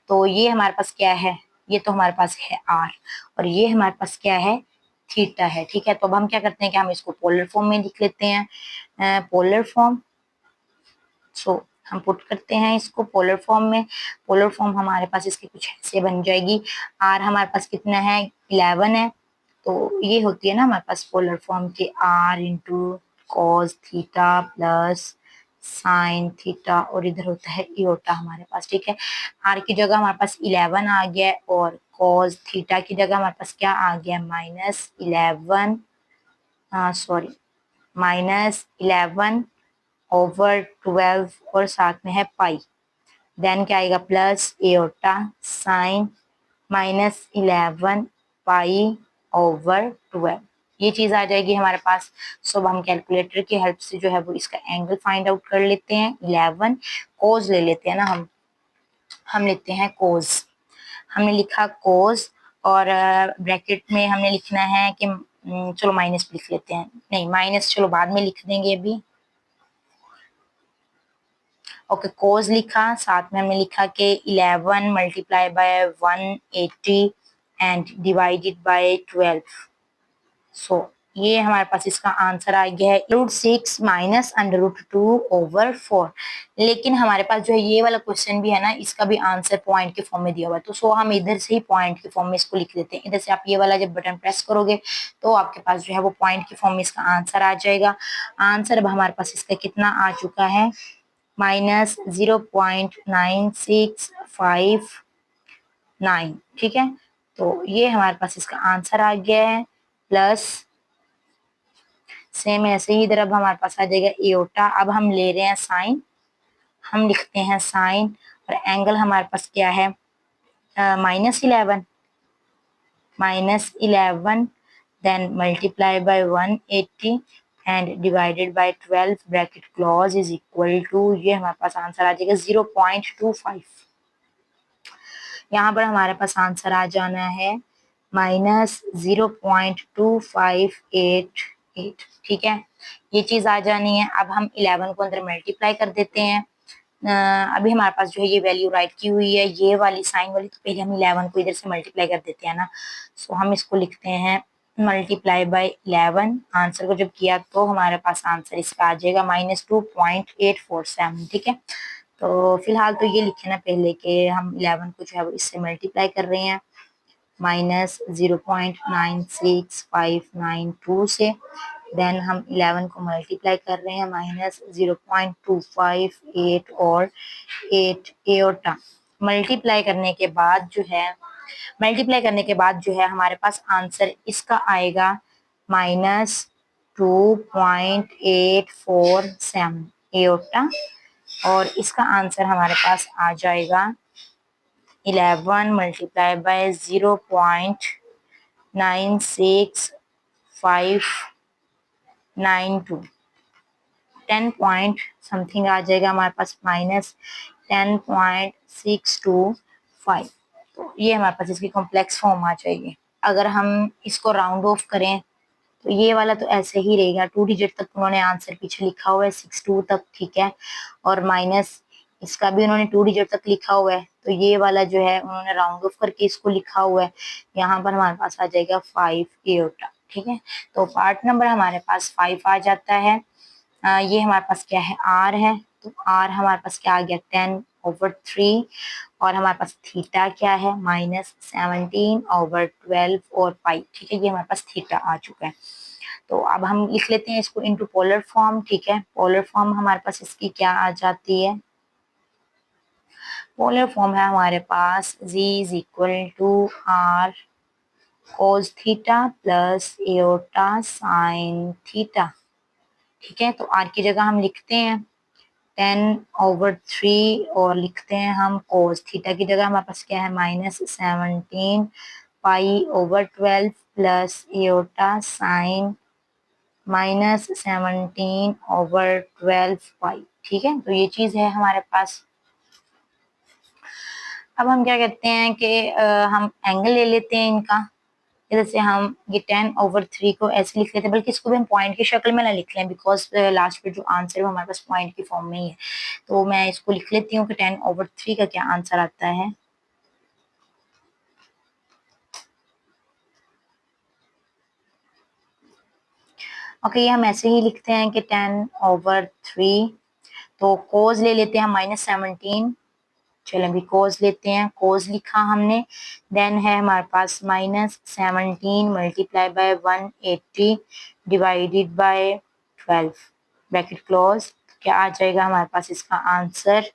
तो ये हमारे पास क्या है, ये तो हमारे पास है आर, और ये हमारे पास क्या है, थीटा है। ठीक है, तो अब हम क्या करते हैं कि हम इसको पोलर फॉर्म में लिख लेते हैं, पोलर फॉर्म। सो हम पुट करते हैं इसको पोलर फॉर्म में। पोलर फॉर्म हमारे पास इसकी कुछ ऐसे बन जाएगी, आर हमारे पास कितना है, 11 है। तो ये होती है ना हमारे पास पोलर फॉर्म के R into cos theta plus sine theta, और इधर होता है इयोटा हमारे पास। ठीक है, आर की जगह हमारे पास 11 आ गया और कॉस थीटा की जगह हमारे पास क्या आ गया, -11, सॉरी -11/12 और साथ में है पाई। देन क्या आएगा, प्लस एओटा साइन -11 पाई/12। ये चीज आ जाएगी हमारे पास। सो हम कैलकुलेटर की हेल्प से जो है वो इसका एंगल फाइंड आउट कर लेते हैं। 11 कोस ले लेते हैं ना हम लेते हैं कोस। हमने लिखा कोस, और ब्रैकेट में हमने लिखना है कि चलो माइनस लिख लेते हैं, नहीं माइनस चलो बाद में लिख देंगे अभी। ओके, कोस लिखा, साथ में हमने लिखा कि 11 multiply by 180 and divided by 12। So ये हमारे पास इसका आंसर आ गया है √6 माइनस √2/4। लेकिन हमारे पास जो है ये वाला क्वेश्चन भी है ना, इसका भी आंसर पॉइंट के फॉर्म में दिया हुआ है, तो सो हम इधर से ही पॉइंट के फॉर्म में इसको लिख देते हैं। इधर से आप ये वाला जब बटन प्रेस करोगे तो आपके पास जो है वो पॉइंट के फॉर्म में इसका आंसर आ जाएगा। आंसर अब हमारे पास इसका कितना आ चुका है, -0.9659। ठीक है, तो ये हमारे पास इसका आंसर आ गया है। प्लस सेम ऐसे ही इधर अब हमारे पास आ जाएगा एओटा। अब हम ले रहे हैं साइन, हम लिखते हैं साइन, और एंगल हमारे पास क्या है, -11 then multiply by 180 and divided by 12 bracket close is equal to, ये हमारे पास आंसर आ जाएगा 0.25। यहाँ पर हमारे पास आंसर आ जाना है -0.2588। ठीक है, ये चीज आ जानी है। अब हम 11 को अंदर मल्टीप्लाई कर देते हैं। अभी हमारे पास जो है ये वैल्यू राइट की हुई है, ये वाली साइन वाली, तो पहले हम 11 को इधर से मल्टीप्लाई कर देते हैं ना। सो हम इसको लिखते हैं मल्टीप्लाई बाय 11। आंसर को जब किया तो हमारे पास आंसर इसका आ जाएगा -2.847। ठीक है, तो फिलहाल तो ये लिखे ना पहले के हम 11 को जो है इससे मल्टीप्लाई कर रहे हैं -0.96592 से। देन हम 11 को मल्टीप्लाई कर रहे हैं -0.258 और 8 एओटा। मल्टीप्लाई करने के बाद जो है हमारे पास आंसर इसका आएगा -2.847 एओटा, और इसका आंसर हमारे पास आ जाएगा 11 मल्टीप्लाई बाय 0.96592, 10 पॉइंट समथिंग आ जाएगा हमारे पास, -10.625। तो ये हमारे पास इसकी कॉम्प्लेक्स फॉर्म आ जाएगी। अगर हम इसको राउंड ऑफ करें तो ये वाला तो ऐसे ही रहेगा, 2 डिजिट तक उन्होंने आंसर पीछे लिखा हुआ है, 62 तक। ठीक है, और माइनस इसका भी उन्होंने 2 डिजिट तक लिखा हुआ है, तो ये वाला जो है उन्होंने राउंड ऑफ करके इसको लिखा हुआ है। यहाँ पर हमारे पास आ जाएगा 5 एओटा। ठीक है, तो पार्ट नंबर हमारे पास 5 आ जाता है। ये हमारे पास क्या है, आर है, तो आर हमारे पास क्या आ गया, 10/3, और हमारे पास थीटा क्या है, -17/12 और पाई। ठीक है, ये हमारे पास थीटा आ चुका है। तो अब हम लिख लेते हैं इसको इनटू पोलर फॉर्म, ठीक है। पोलर फॉर्म हमारे पास इसकी क्या आ जाती है, पोलर फॉर्म है हमारे पास z is equal to r cos theta plus iota sine theta, ठीक है। तो r की जगह हम लिखते हैं 10/3 और लिखते हैं हम cos थीटा की जगह हमारे पास क्या है -17 पाई/12 प्लस एओटा साइन -17/12 पाई, ठीक है। तो ये चीज है हमारे पास। अब हम क्या कहते हैं कि हम एंगल ले लेते हैं इनका, जैसे हम ये 10/3 को ऐसे लिख लेते हैं, बल्कि इसको भी हम पॉइंट की शक्ल में ना लिख लें, बिकॉज लास्ट पे जो आंसर है वो हमारे पास पॉइंट की फॉर्म में ही है। तो मैं इसको लिख लेती हूँ कि 10/3 का क्या आंसर आता है। ओके, ये हम ऐसे ही लिखते हैं कि 10/3, तो कोस ले लेते हैं -17, चलो अभी कोस लेते हैं, कोस लिखा हमने, देन है हमारे पास -17 multiply by 180 divided by 12 bracket close, क्या आ जाएगा हमारे पास इसका आंसर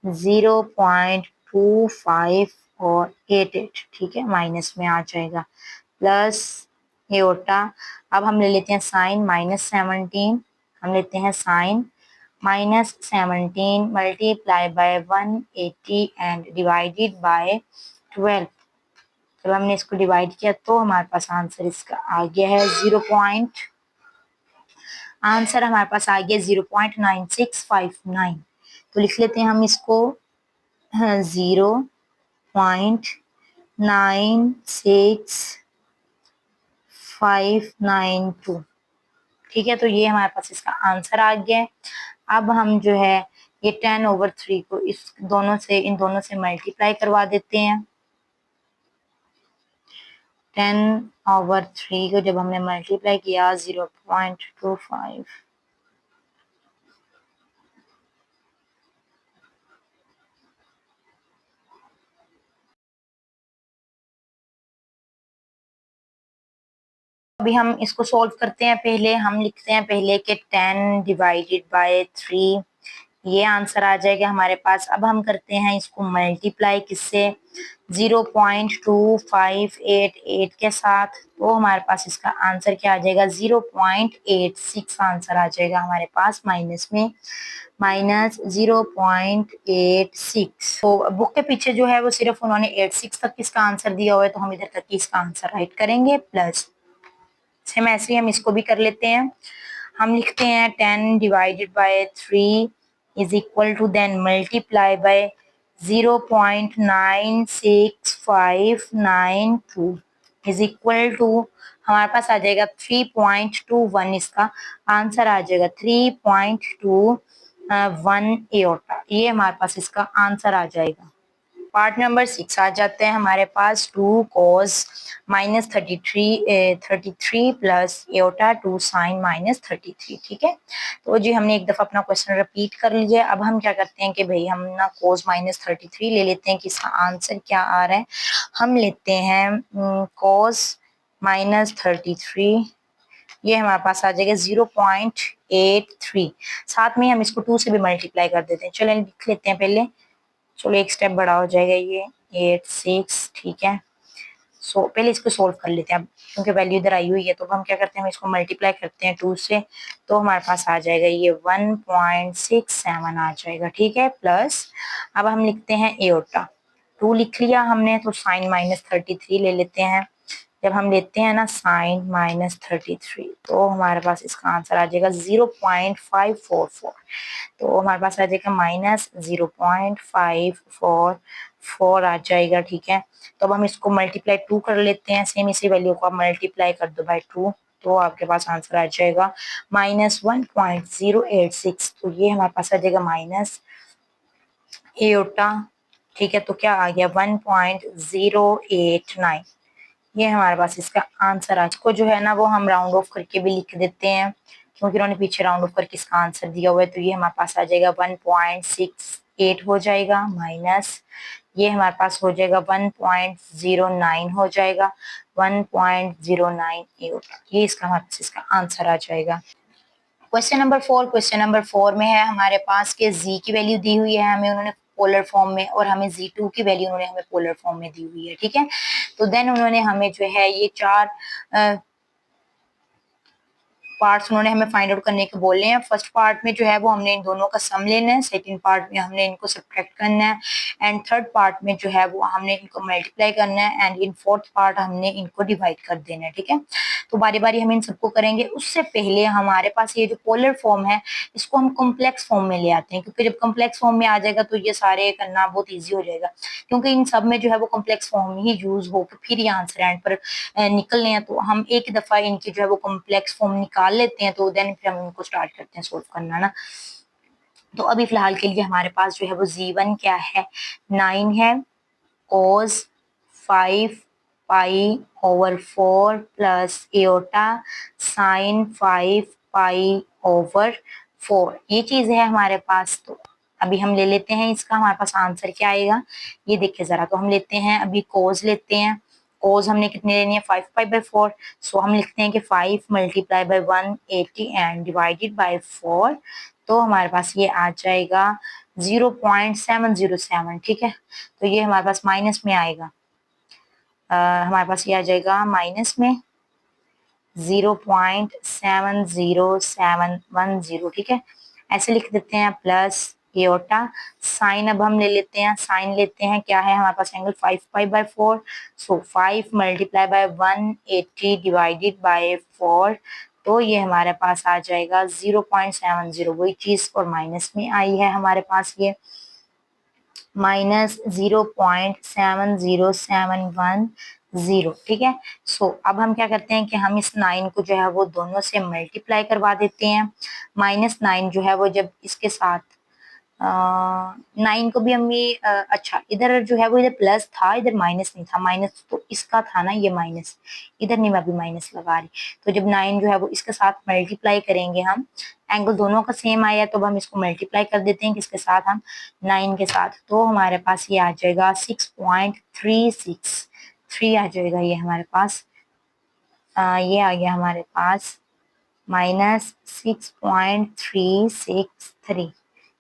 0.25 और 88, ठीक है, माइनस में आ जाएगा, प्लस एओटा। अब हम ले लेते हैं साइन -17, हम लेते हैं sine -17 multiply by 180 and divided by 12। जब हमने इसको डिवाइड किया तो हमारे पास आंसर इसका आ गया है आंसर हमारे पास आ गया 0.9659। तो लिख लेते हैं हम इसको 0.96592, ठीक है। तो ये हमारे पास इसका आंसर आ गया है। अब हम जो है ये 10/3 को इन दोनों से मल्टीप्लाई करवा देते हैं। 10/3 को जब हमने मल्टीप्लाई किया 0.25, अभी हम इसको सॉल्व करते हैं। पहले हम लिखते हैं पहले के 10 डिवाइडेड बाय 3, ये आंसर आ जाएगा हमारे पास। अब हम करते हैं इसको मल्टीप्लाई किससे, 0.2588 के साथ, तो हमारे पास इसका आंसर क्या आ जाएगा 0.86 आंसर आ जाएगा हमारे पास, माइनस में -0.86। तो बुक के पीछे जो है वो सिर्फ उन्होंने 86 तक इसका आंसर दिया हुआ है, तो हम इधर तक इसका आंसर राइट करेंगे, प्लस सेम ऐसे ही हम इसको भी कर लेते हैं। हम लिखते हैं 10 divided by 3 is equal to then multiply by 0.96592 is equal to हमारे पास आ जाएगा 3.21, इसका आंसर आ जाएगा 3.21 एओटा, ये हमारे पास इसका आंसर आ जाएगा। पार्ट नंबर 6 आ जाते हैं हमारे पास 2 cos -33 प्लस एओटा 2 साइन -33, ठीक है। तो जी हमने एक दफा अपना क्वेश्चन रिपीट कर लिया। अब हम क्या करते हैं कि भाई हम ना cos -33 ले लेते हैं कि इसका आंसर क्या आ रहा है। हम लेते हैं cos -33, ये हमारे पास आ जाएगा 0.83, साथ में हम इसको 2 से भी मल्टीप्लाई कर देते हैं। चलिए लिख लेते हैं पहले, चलो एक स्टेप बड़ा हो जाएगा ये 86, ठीक है। सो पहले इसको सोल्व कर लेते हैं अब, क्योंकि वैल्यू इधर आई हुई है। तो हम क्या करते हैं, हम इसको मल्टीप्लाई करते हैं 2 से, तो हमारे पास आ जाएगा ये 1.67 आ जाएगा, ठीक है, प्लस अब हम लिखते हैं एओटा, 2 लिख लिया हमने, तो साइन -33 ले लेते हैं। जब हम लेते हैं ना साइन -33, तो हमारे पास इसका आंसर आ जाएगा 0.544, तो हमारे पास आ जाएगा -0.544 आ जाएगा, ठीक है। तो अब हम इसको मल्टीप्लाई 2 कर लेते हैं, सेम इसी वैल्यू को आप मल्टीप्लाई कर दो बाय 2, तो आपके पास आंसर आ जाएगा -1.086, तो ये हमारे पास आ जाएगा माइनस एओटा, ठीक है। तो क्या आ गया 1.089, ये हमारे पास इसका आंसर आज को जो है ना वो हम राउंड ऑफ करके भी लिख देते हैं, क्योंकि उन्होंने पीछे राउंड ऑफ करके इसका आंसर दिया हुआ है। तो ये हमारे पास आ जाएगा 1.68 हो जाएगा, माइनस ये हमारे पास हो जाएगा 1.09 हो जाएगा, 1.09 एओटा। ये इसका हमारे पास इसका आंसर आ जाएगा। क्वेश्चन नंबर 4 में है हमारे पास के z की वैल्यू दी हुई है हमें उन्होंने पोलर फॉर्म में, और हमें z2 की वैल्यू उन्होंने हमें पोलर फॉर्म में दी हुई है। ठीक है, तो देन उन्होंने हमें जो है ये 4 पार्ट्स उन्होंने हमें फाइंड आउट करने के बोले हैं। फर्स्ट पार्ट में जो है वो हमने इन दोनों का सम लेना है, सेकंड पार्ट में हमने इनको सब्ट्रैक्ट करना है, एंड थर्ड पार्ट में जो है वो हमने इनको मल्टीप्लाई करना है, एंड इन फोर्थ पार्ट हमने इनको डिवाइड कर देना है। ठीक है, तो बारी बारी हम इन सबको करेंगे। उससे पहले हमारे पास ये जो पोलर फॉर्म है इसको हम कॉम्प्लेक्स फॉर्म में ले आते हैं, क्योंकि जब कॉम्प्लेक्स फॉर्म में आ जाएगा तो ये सारे करना बहुत ईजी हो जाएगा, क्योंकि इन सब में जो है वो कॉम्प्लेक्स फॉर्म ही यूज होकर फिर ये आंसर एंड पर निकलने हैं। तो हम एक दफा इनकी जो है वो कॉम्प्लेक्स फॉर्म निकाल लेते हैं, तो देन फिर हम इनको स्टार्ट करते हैं सोल्व करना ना। तो अभी फिलहाल के लिए हमारे पास जो है वो z1 क्या है, 9 है, cos 5 pi over 4 plus iota sine 5 pi over 4, ये चीज है हमारे पास। तो अभी हम ले लेते हैं इसका, हमारे पास आंसर क्या आएगा ये देखिए जरा। तो हम लेते हैं अभी कोस लेते हैं, कोस हमने कितने लेनी है 5 पाई बाई 4, सो हम लिखते हैं कि 5 multiply by 180 and divided by 4, तो हमारे पास ये आ जाएगा 0.707। ठीक है, तो ये हमारे पास माइनस में आएगा, हमारे पास ये आ जाएगा माइनस में 0.70710। ठीक है, ऐसे लिख देते हैं, प्लस एओटा साइन अब हम ले लेते हैं, साइन लेते हैं क्या है हमारे पास angle 5 pi by 4, so 5 multiply by 180 divided by 4, तो ये हमारे पास आ जाएगा 0.70, वही चीज और माइनस में आई है हमारे पास ये -0.70710। ठीक है, सो अब हम क्या करते हैं कि हम इस 9 को जो है वो दोनों से मल्टीप्लाई करवा देते हैं। -9 जो है वो जब इसके साथ 9 को भी हम ये अच्छा इधर जो है वो इधर प्लस था, इधर माइनस नहीं था, माइनस तो इसका था ना, ये माइनस इधर नहीं, मैं अभी माइनस लगा रही। तो जब 9 जो है वो इसके साथ मल्टीप्लाई करेंगे हम, एंगल दोनों का सेम आया तो हम इसको मल्टीप्लाई कर देते हैं किसके साथ, हम 9 के साथ, तो हमारे पास ये आ जाएगा 6.363 आ जाएगा ये हमारे पास। ये आ गया हमारे पास -6.363।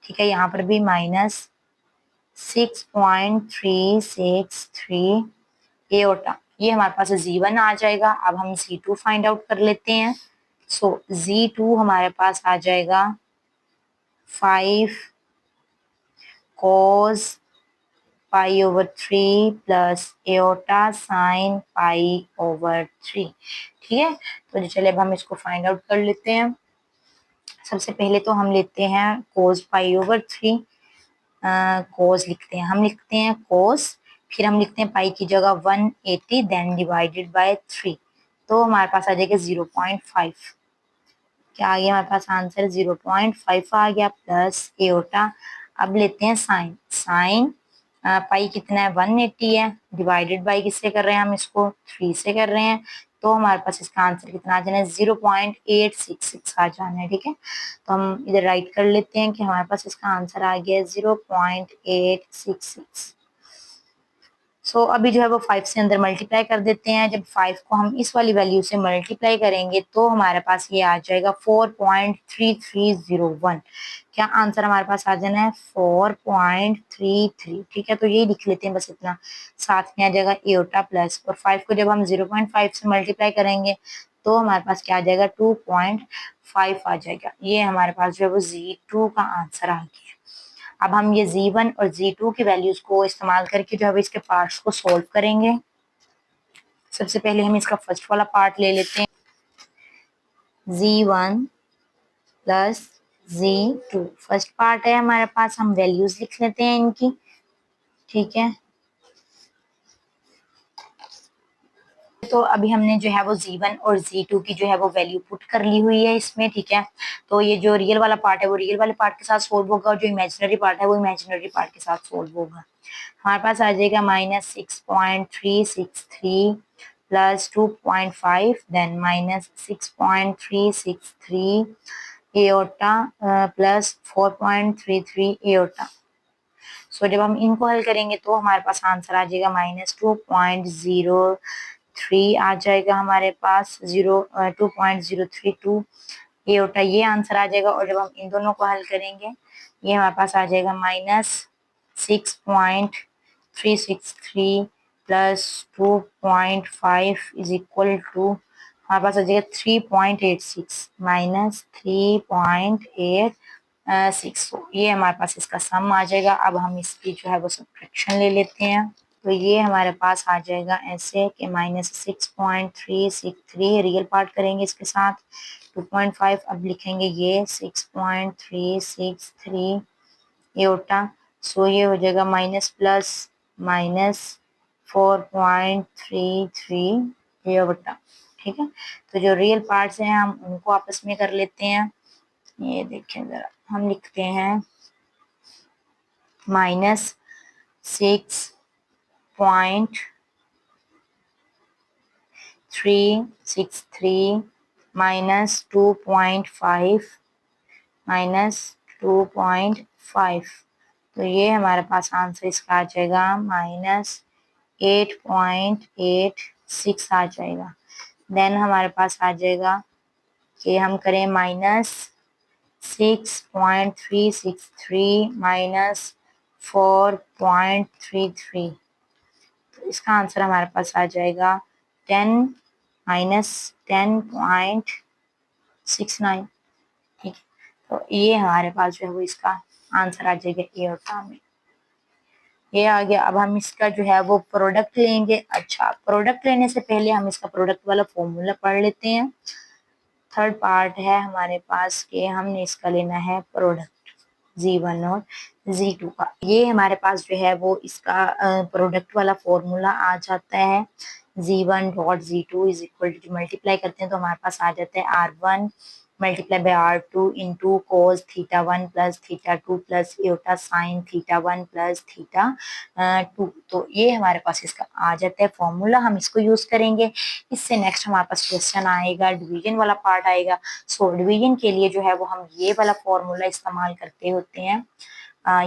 ठीक है, यहाँ पर भी -6.363 एओटा, ये हमारे पास z1 आ जाएगा। अब हम z2 फाइंड आउट कर लेते हैं। सो z2 हमारे पास आ जाएगा 5 cos पाई over 3 plus iota sine pi over 3। ठीक है, तो चलिए अब हम इसको फाइंड आउट कर लेते हैं। सबसे पहले तो हम लेते हैं cos पाई ओवर 3, कोस लिखते हैं, हम लिखते हैं कोस, फिर हम लिखते हैं पाई की जगह 180 देन डिवाइडेड बाय 3, तो हमारे पास आ जाएगा 0.5। क्या आ गया हमारे पास आंसर 0.5 आ गया, प्लस एओटा। अब लेते हैं साइन, साइन पाई कितना है 180 है, डिवाइडेड बाई किससे कर रहे हैं हम इसको 3 से कर रहे हैं, तो हमारे पास इसका आंसर कितना आ जाना है 0.866 आ जाना है। ठीक है, तो हम इधर राइट कर लेते हैं कि हमारे पास इसका आंसर आ गया 0.866। सो अभी जो है वो 5 से अंदर मल्टीप्लाई कर देते हैं। जब 5 को हम इस वाली वैल्यू से मल्टीप्लाई करेंगे तो हमारे पास ये आ जाएगा 4.3301। क्या आंसर हमारे पास आ जाना है 4.33। ठीक है, तो ये लिख लेते हैं बस इतना, साथ में आ जाएगा एओटा प्लस, और 5 को जब हम 0.5 से मल्टीप्लाई करेंगे तो हमारे पास क्या आ जाएगा 2.5 आ जाएगा। ये हमारे पास जो है वो Z2 का आंसर आ गया। अब हम ये z1 और z2 की वैल्यूज को इस्तेमाल करके जो है इसके पार्ट्स को सॉल्व करेंगे। सबसे पहले हम इसका फर्स्ट वाला पार्ट ले लेते हैं, z1 plus z2 first part है हमारे पास, हम वैल्यूज लिख लेते हैं इनकी। ठीक है, तो अभी हमने जो है वो z1 और z2 की जो है वो वैल्यू पुट कर ली हुई है इसमें। ठीक है, तो ये जो रियल वाला पार्ट है वो रियल वाले पार्ट के साथ सोल्व होगा, और जो इमेजिनरी पार्ट है वो इमेजिनरी पार्ट के साथ सोल्व होगा। हमारे पास आ जाएगा -6.363 plus 2.5 then -6.363 iota plus 4.33 iota. So जब हम इनको हल करेंगे तो हमारे पास आंसर आ जाएगा -2.0 3 आ जाएगा हमारे पास 2.032 ये होता है, ये आंसर आ जाएगा। और जब हम इन दोनों को हल करेंगे ये हमारे पास आ जाएगा -6.363 प्लस 2.5 इज इक्वल टू हमारे पास आ जाएगा 3.86 -3.86। ये हमारे पास इसका सम आ जाएगा। अब हम इसकी जो है वो सब्ट्रैक्शन ले लेते हैं। तो ये हमारे पास आ जाएगा ऐसे कि -6.363 रियल पार्ट करेंगे इसके साथ 2.5 अब लिखेंगे ये 6.363 ये उल्टा। सो ये हो जाएगा माइनस प्लस -4.33 ये बटा। ठीक है, तो जो रियल पार्ट्स हैं हम उनको आपस में कर लेते हैं। ये देखें जरा, हम लिखते हैं -6.363 -2.5 तो ये हमारे पास आंसर इसका आ जाएगा -8.86 आ जाएगा। देन हमारे पास आ जाएगा कि हम करें -6.363 -4.33 तो इसका आंसर हमारे पास आ जाएगा 10-10.69। ठीक है, तो ये हमारे पास जो है वो इसका आंसर आ जाएगा ए और टा में। ये आ गया। अब हम इसका जो है वो प्रोडक्ट लेंगे। अच्छा, प्रोडक्ट लेने से पहले हम इसका प्रोडक्ट वाला फॉर्मूला पढ़ लेते हैं। थर्ड पार्ट है हमारे पास कि हमने इसका लेना है प्रोडक्ट Z1 और Z2 का। ये हमारे पास जो है वो इसका प्रोडक्ट वाला फॉर्मूला आ जाता है Z1 dot Z2 is equal to, multiply करते हैं तो हमारे पास आ जाता है R1 multiply by R2 into cos θ1 plus θ2 plus Etah sine θ1 plus θ2। तो ये हमारे पास इसका आ जाता है फॉर्मूला। हम इसको यूज करेंगे। इससे नेक्स्ट हमारे पास क्वेश्चन आएगा, डिवीजन वाला पार्ट आएगा। सो डिवीजन के लिए जो है वो हम ये वाला फॉर्मूला इस्तेमाल करते होते हैं।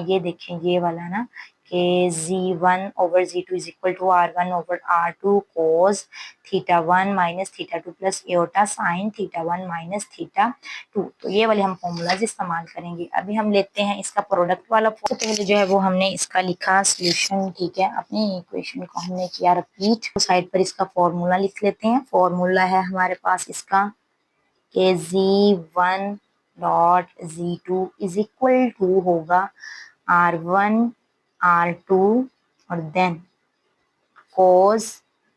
ये देखें ये वाला ना कि Z1 over Z2 is equal to R1 over R2 cos θ1 minus θ2 plus Etah sine θ1 minus θ2। तो ये वाले हम फॉर्मूलाज इस्तेमाल करेंगे। अभी हम लेते हैं इसका प्रोडक्ट वाला। तो पहले जो है वो हमने इसका लिखा सोल्यूशन। ठीक है, अपनी इक्वेशन को हमने किया रिपीट। तो साइड पर इसका फॉर्मूला लिख लेते हैं। फॉर्मूला है हमारे पास इसका कि Z1 dot Z2 is equal to होगा R1 R2 और देन cos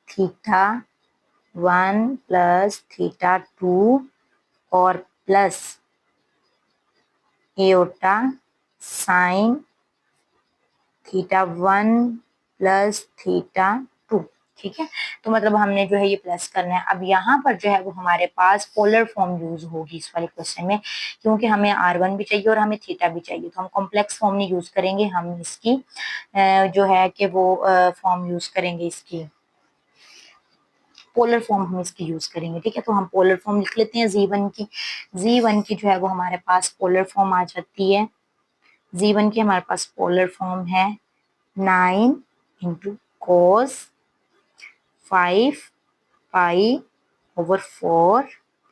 θ1 प्लस θ2 और प्लस एटा साइन θ1 प्लस θ2। ठीक है, तो मतलब हमने जो है ये प्लस करना है। अब यहाँ पर जो है वो हमारे पास पोलर फॉर्म यूज होगी इस वाले क्वेश्चन में, क्योंकि हमें R1 भी चाहिए और हमें थीटा भी चाहिए। तो हम कॉम्प्लेक्स फॉर्म नहीं यूज करेंगे, हम इसकी जो है कि वो फॉर्म यूज करेंगे, इसकी पोलर फॉर्म हम इसकी यूज करेंगे। ठीक है, तो हम पोलर फॉर्म लिख लेते हैं Z1 की। Z1 की जो है वो हमारे पास पोलर फॉर्म आ जाती है। Z1 की हमारे पास पोलर फॉर्म है 9 into cos 5 pi over 4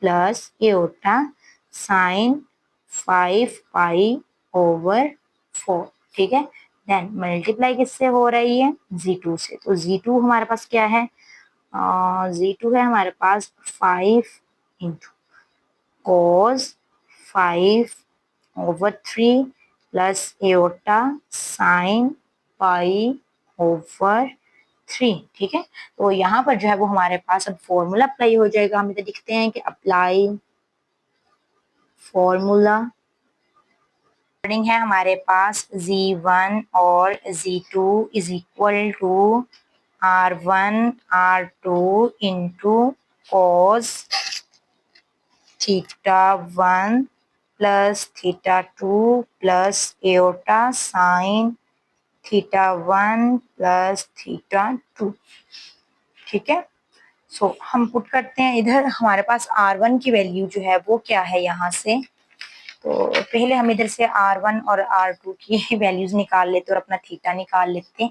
plus iota sign 5 pi over 4। ठीक है, देन मल्टीप्लाई किससे हो रही है Z2 से। तो Z2 हमारे पास क्या है, Z2 है हमारे पास 5 into cos 5 over 3 plus iota sine pi over 3। ठीक है, तो यहाँ पर जो है वो हमारे पास अब फॉर्मूला अप्लाई हो जाएगा। हम इधर लिखते हैं कि अप्लाई फॉर्मूला है हमारे पास Z1 और Z2 is equal to R1 R2 into cos θ1 plus θ2 plus Etah sine θ1 plus θ2। ठीक है, सो हम पुट करते हैं इधर। हमारे पास R1 की वैल्यू जो है वो क्या है यहाँ से, तो पहले हम इधर से R1 और R2 की वैल्यूज निकाल लेते और अपना थीटा निकाल लेते।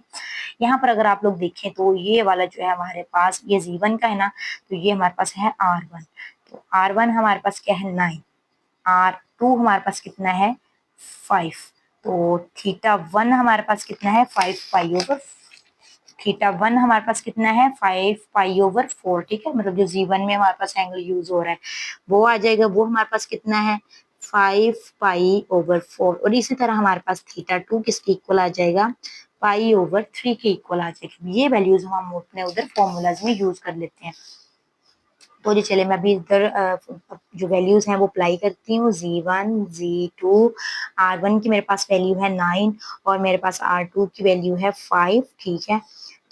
यहाँ पर अगर आप लोग देखें तो ये वाला जो है हमारे पास ये Z1 का है ना, तो ये हमारे पास है R1। तो R1 हमारे पास क्या है 9, R2 हमारे पास कितना है 5। तो θ1 हमारे पास कितना है 5 पाई ओवर, θ1 हमारे पास कितना है 5 पाई ओवर 4। ठीक है, मतलब जो Z1 में हमारे पास एंगल यूज हो रहा है वो आ जाएगा, वो हमारे पास कितना है 5 पाई ओवर 4। और इसी तरह हमारे पास θ2 किसके इक्वल आ जाएगा पाई ओवर 3 के इक्वल आ जाएगा। ये वैल्यूज हम अपने उधर फॉर्मूलाज में यूज कर लेते हैं। तो जी चले मैं अभी इधर जो वैल्यूज हैं वो अप्लाई करती हूँ। Z1 Z2 R1 की मेरे पास वैल्यू है 9 और मेरे पास R2 की वैल्यू है 5। ठीक है,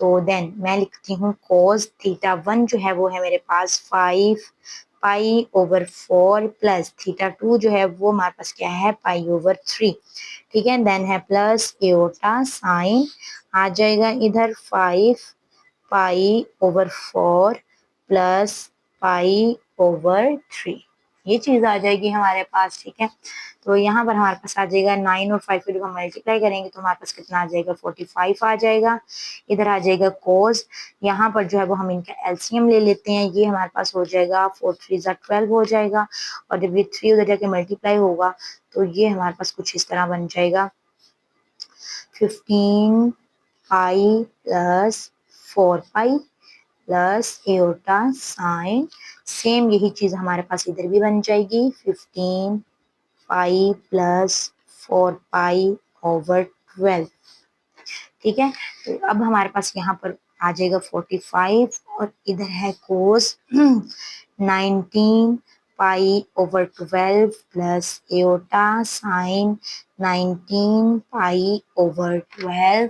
तो देन मैं लिखती हूँ cos θ1 जो है वो है मेरे पास 5 पाई ओवर 4 प्लस θ2 जो है वो हमारे पास क्या है पाई ओवर 3। ठीक है, देन है प्लस एओटा साइन आ जाएगा इधर 5 pi over 4 plus pi over 3। ये चीज आ जाएगी हमारे पास। ठीक है, तो यहाँ पर हमारे पास आ जाएगा 9 और 5 को जब हम मल्टीप्लाई करेंगे तो हमारे पास कितना आ जाएगा 45 आ जाएगा। इधर आ जाएगा कोस, यहाँ पर जो है वो हम इनका एलसीएम ले लेते हैं। ये हमारे पास हो जाएगा 4 3 12 हो जाएगा, और जब ये 3 उधर जाके मल्टीप्लाई होगा तो ये हमारे पास कुछ इस तरह बन जाएगा 15 pi plus 4 pi plus iota sine. Same यही चीज हमारे पास इधर भी बन जाएगी 15 पाई प्लस 4 पाई ओवर 12। ठीक है, तो अब हमारे पास यहाँ पर आ जाएगा 45 और इधर है cos 19 pi over 12 plus iota sine 19 pi over 12।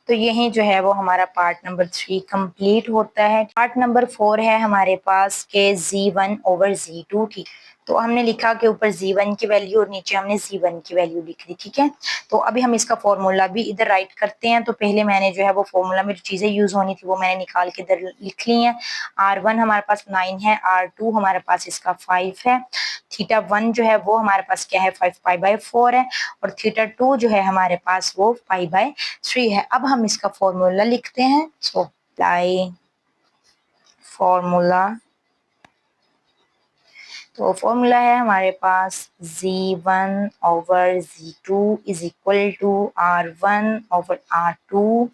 तो यही जो है वो हमारा पार्ट नंबर 3 कंप्लीट होता है। पार्ट नंबर 4 है हमारे पास के Z1 ओवर Z2। ठीक, तो हमने लिखा कि ऊपर Z1 की वैल्यू और नीचे हमने Z1 की वैल्यू लिख दी। ठीक है, तो अभी हम इसका फॉर्मूला भी इधर राइट करते हैं। तो पहले मैंने जो है वो फॉर्मूला में जो चीजें यूज होनी थी वो मैंने निकाल के इधर लिख ली हैं। R1 हमारे पास 9 है, R2 हमारे पास इसका 5 है, θ1 जो है वो हमारे पास क्या है 5 पाई बाय 4 है, और θ2 जो है हमारे पास वो पाई बाय 3 है। अब हम इसका फॉर्मूला लिखते हैं। सो अप्लाई फॉर्मूला, तो फॉर्मूला है हमारे पास Z1 over Z2 is equal to R1 over R2।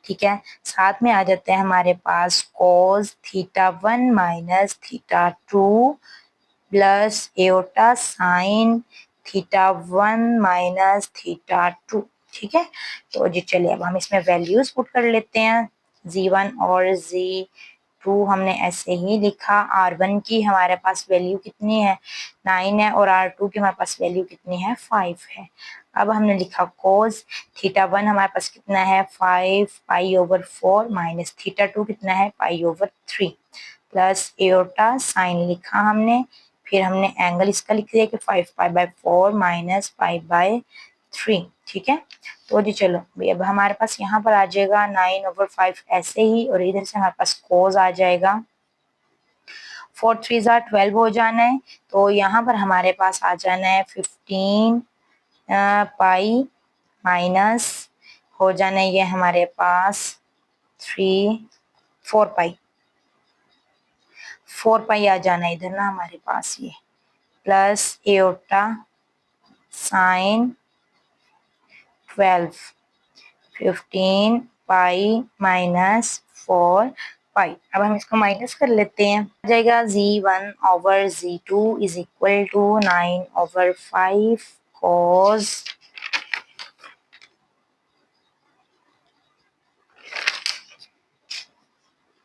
ठीक है, साथ में आ जाते हैं हमारे पास cos θ1 minus θ2 plus iota sine θ1 minus θ2। ठीक है, तो जी चलिए अब हम इसमें वैल्यूज पुट कर लेते हैं। Z1 और Z2 हमने ऐसे ही लिखा। R1 की हमारे पास वैल्यू कितनी है 9 है, और R2 की हमारे पास वैल्यू कितनी है 5 है। अब हमने लिखा cos θ1 हमारे पास कितना है 5 पाई ओवर 4 माइनस θ2 कितना है pi over 3 plus iota sine लिखा हमने, फिर हमने एंगल इसका लिख दिया कि 5 पाई बाय 4 माइनस 5 बाय 3। ठीक है, तो जी चलो भाई अब हमारे पास यहाँ पर आ जाएगा 9 ओवर 5 ऐसे ही, और इधर से हमारे पास कोस आ जाएगा 4 3 12 हो जाना है। तो यहाँ पर हमारे पास आ जाना है 15 पाई माइनस हो जाना है ये हमारे पास 4 पाई, 4 पाई आ जाना है इधर ना हमारे पास ये, plus iota sine 12 15 pi minus 4 pi. अब हम इसको माइनस कर लेते हैं, आ जाएगा Z1 over Z2 is equal to 9 over 5 cos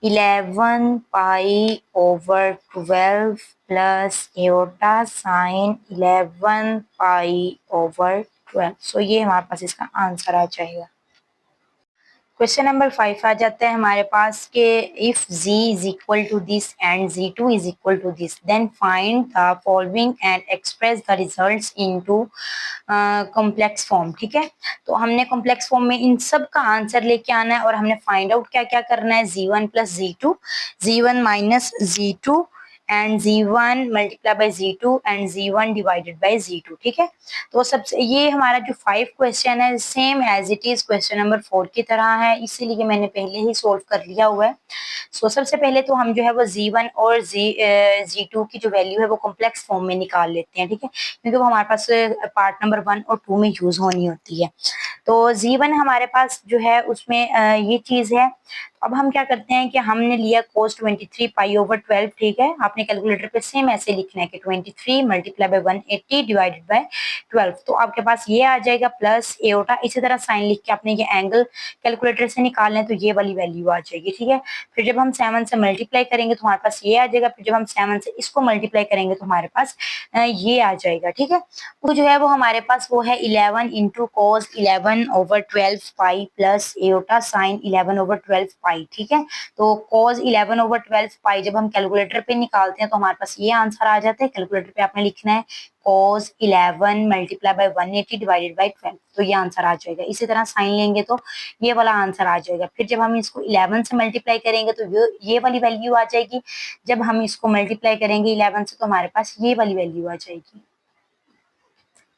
11 pi over 12 plus iota sine 11 pi over 12। So ये हमारे पास इसका आंसर आ जाएगा। क्वेश्चन नंबर 5 आ जाता है हमारे पास के if z is equal to this and z2 is equal to this then find the following and express the results into complex form. ठीक है, तो हमने कॉम्प्लेक्स फॉर्म में इन सब का आंसर लेके आना है, और हमने फाइंड आउट क्या क्या करना है Z1 plus Z2, Z1 minus Z2 and z1 multiply by z2 and z1 divided by z2, ठीक है। तो सबसे ये हमारा जो 5 क्वेश्चन है same as it is question number 4 की तरह है, इसीलिए मैंने पहले ही सोल्व कर लिया हुआ है। सो सबसे पहले तो हम जो है वो z1 और z2 की जो वैल्यू है वो कॉम्प्लेक्स फॉर्म में निकाल लेते हैं, ठीक है, क्योंकि वो हमारे पास पार्ट नंबर 1 और 2 में यूज होनी होती है। तो z1 हमारे पास जो है उसमें ये चीज है। अब हम क्या करते हैं कि हमने लिया cos 23 पाई ओवर 12, ठीक है। आपने कैलकुलेटर पे सेम ऐसे लिखना है कि 23 मल्टीप्लाई बाय 180 डिवाइडेड बाय 12, तो आपके पास ये आ जाएगा प्लस एओटा। इसी तरह साइन लिख के आपने ये एंगल कैलकुलेटर से निकालना है, तो ये वाली वैल्यू आ जाएगी, ठीक है। फिर जब हम 7 से मल्टीप्लाई करेंगे तो हमारे पास ये आ जाएगा, फिर जब हम 7 से इसको मल्टीप्लाई करेंगे तो हमारे पास ये आ जाएगा, ठीक है। तो जो है वो हमारे पास वो है 11 into cos 11 over 12 pi plus iota sine 11 over 12 pi, ठीक है। तो कॉस 11 ओवर 12 पाई जब हम कैलकुलेटर पे निकालते हैं तो हमारे पास ये आंसर आ जाता है। कैलकुलेटर पे आपने लिखना है cos 11 multiply by 180 divided by 12, तो ये आंसर आ जाएगा। इसी तरह साइन लेंगे तो ये वाला आंसर आ जाएगा। फिर जब हम इसको 11 से मल्टीप्लाई करेंगे तो ये वाली वैल्यू आ जाएगी। जब हम इसको मल्टीप्लाई करेंगे 11 से तो हमारे पास ये वाली वैल्यू आ जाएगी।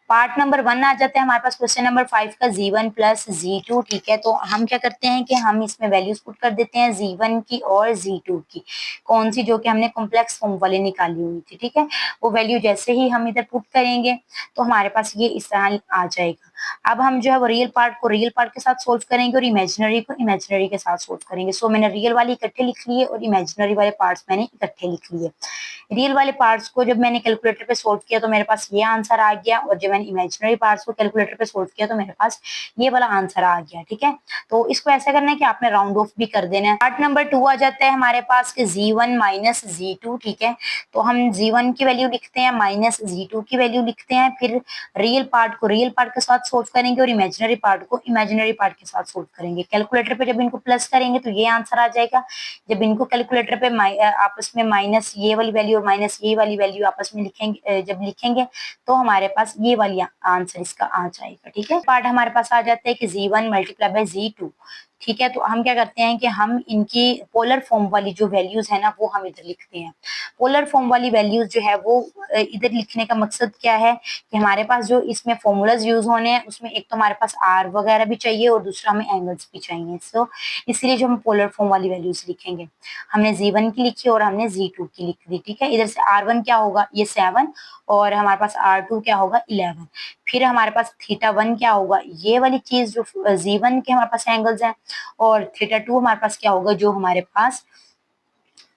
पार्ट नंबर 1 आ जाता है हमारे पास क्वेश्चन नंबर 5 का z1 प्लस z2, ठीक है। तो हम क्या करते हैं कि हम इसमें वैल्यूज पुट कर देते हैं z1 की और z2 की, कौन सी, जो कि हमने कॉम्प्लेक्स फॉर्म वाले निकाली हुई थी, ठीक है। वो वैल्यू जैसे ही हम इधर पुट करेंगे तो हमारे पास ये इस तरह आ जाएगा। अब हम जो है वो रियल पार्ट को रियल पार्ट के साथ सोल्व करेंगे और इमेजिनरी को इमेजिनरी के साथ सोल्व करेंगे। सो मैंने रियल वाली इकट्ठे लिख लिए और इमेजिनरी वाले पार्ट्स मैंने इकट्ठे लिख लिए। रियल वाले पार्ट्स को जब मैंने कैलकुलेटर पे सोल्व किया तो मेरे पास ये आंसर आ गया, और जब मैंने इमेजिनरी पार्ट्स को कैलकुलेटर पे सोल्व किया तो मेरे पास ये वाला आंसर आ गया, ठीक है। तो इसको ऐसा करना है कि आपने राउंड ऑफ भी कर देना है। पार्ट नंबर 2 आ जाता है हमारे पास कि z1 माइनस z2, ठीक है। तो हम z1 की वैल्यू लिखते हैं माइनस z2 की वैल्यू लिखते हैं, फिर रियल पार्ट को रियल पार्ट के साथ सोल्व करेंगे और इमेजिनरी पार्ट को इमेजिनरी पार्ट के साथ सोल्व करेंगे। कैलकुलेटर पे जब इनको प्लस करेंगे तो ये आंसर आ जाएगा। जब इनको कैलकुलेटर पे आपस में माइनस ये वाली वैल्यू और माइनस ये वाली वैल्यू आपस में लिखेंगे, जब लिखेंगे तो हमारे पास ये वाली आंसर इसका आ जाएगा, ठीक है। पार्ट हमारे पास आ जाता है कि z1 मल्टीप्लाई बाय z2, ठीक है। तो हम क्या करते हैं कि हम इनकी पोलर फॉर्म वाली जो वैल्यूज है ना वो हम इधर लिखते हैं। पोलर फॉर्म वाली वैल्यूज जो है वो इधर लिखने का मकसद क्या है कि हमारे पास जो इसमें फॉर्मूलाज यूज होने हैं उसमें एक तो हमारे पास आर वगैरह भी चाहिए और दूसरा हमें एंगल्स भी चाहिए। सो इसलिए जो हम पोलर फॉर्म वाली वैल्यूज लिखेंगे, हमने z1 की लिखी और हमने z2 की लिख दी, ठीक है। इधर से r1 क्या होगा, ये 7, और हमारे पास r2 क्या होगा 11। फिर हमारे पास थीटा 1 क्या होगा, ये वाली चीज जो z1 के हमारे पास एंगल्स हैं, और थीटा 2 हमारे पास क्या होगा, जो हमारे पास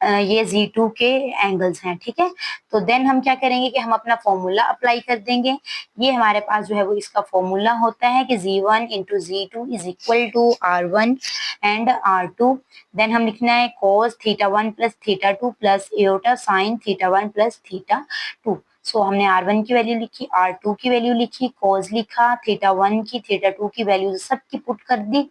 ये z2 के एंगल्स हैं, ठीक है। तो देन हम क्या करेंगे कि हम अपना फॉर्मूला अप्लाई कर देंगे। ये हमारे पास जो है वो इसका फॉर्मूला होता है कि z1 into z2 is equal to r1 and r2। Then हम लिखना है cos theta 1 plus theta 2 plus iota sine theta 1 plus theta 2। सो हमने r1 की वैल्यू लिखी, r2 की वैल्यू लिखी, cos लिखा, थीटा 1 की थीटा 2 की वैल्यू सबकी पुट कर दी।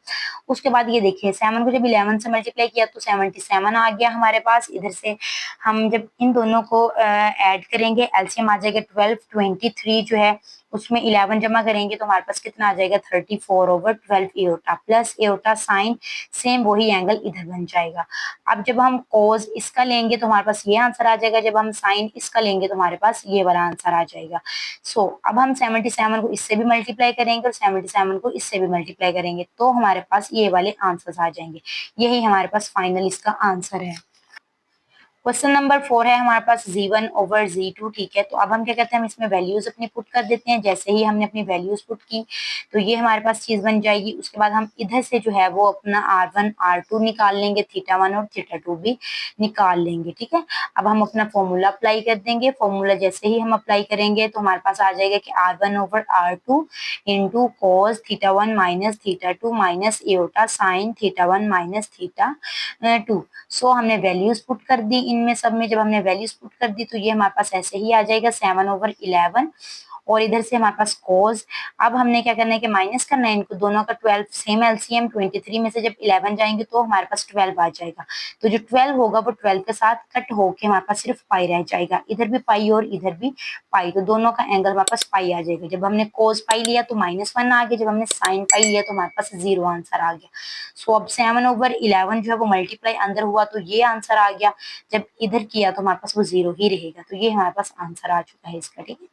उसके बाद ये देखिए 7 को जब 11 से मल्टीप्लाई किया तो 77 आ गया हमारे पास। इधर से हम जब इन दोनों को ऐड करेंगे एलसीएम आ जाएगा 12, 23 जो है उसमें 11 जमा करेंगे तो हमारे पास कितना आ जाएगा 34 over 12 iota plus iota sine same वही एंगल इधर बन जाएगा। अब जब हम कोस इसका लेंगे तो हमारे पास ये आंसर आ जाएगा, जब हम साइन इसका लेंगे तो हमारे पास ये वाला आंसर आ जाएगा। सो अब हम 77 को इससे भी मल्टीप्लाई करेंगे और 77 को इससे भी मल्टीप्लाई करेंगे तो हमारे पास ये वाले आंसर्स आ जाएंगे। यही हमारे पास फाइनल इसका आंसर है। क्वेश्चन नंबर 4 है हमारे पास z1 ओवर z2, ठीक है। तो अब हम क्या करते हैं, हम इसमें वैल्यूज अपनी पुट कर देते हैं। जैसे ही हमने अपनी वैल्यूज पुट की तो ये हमारे पास चीज बन जाएगी। उसके बाद हम इधर से जो है वो अपना r1 r2 निकाल लेंगे, थीटा 1 और थीटा 2 भी निकाल लेंगे, ठीक है। अब हम अपना फॉर्मूला अप्लाई कर देंगे। फॉर्मूला जैसे ही हम अप्लाई करेंगे तो हमारे पास आ जाएगा कि r1 over r2 into cos theta 1 minus theta 2 minus aorta sine theta 1 minus theta 2। सो हमने वैल्यूज पुट कर दी इनमें सब में। जब हमने वैल्यूज पुट कर दी तो ये हमारे पास ऐसे ही आ जाएगा 7 ओवर 11 और इधर से हमारे पास cos। अब हमने क्या करना है कि माइनस करना है इनको दोनों का 12 सेम एलसीएम 23 में से जब 11 जाएंगे तो हमारे पास 12 आ जाएगा। तो जो 12 होगा वो 12 के साथ कट होके हमारे पास सिर्फ पाई रह जाएगा, इधर भी पाई और इधर भी पाई, तो दोनों का एंगल हमारे पास पाई आ जाएगा। जब हमने cos पाई लिया तो -1 आ गया, जब हमने sin पाई लिया तो हमारे पास 0 आंसर आ गया। सो अब 7/11 जो है वो मल्टीप्लाई अंदर हुआ तो ये आंसर आ गया, जब इधर किया तो हमारे पास वो 0 ही रहेगा। तो ये हमारे पास आंसर आ चुका है इसका, ठीक है।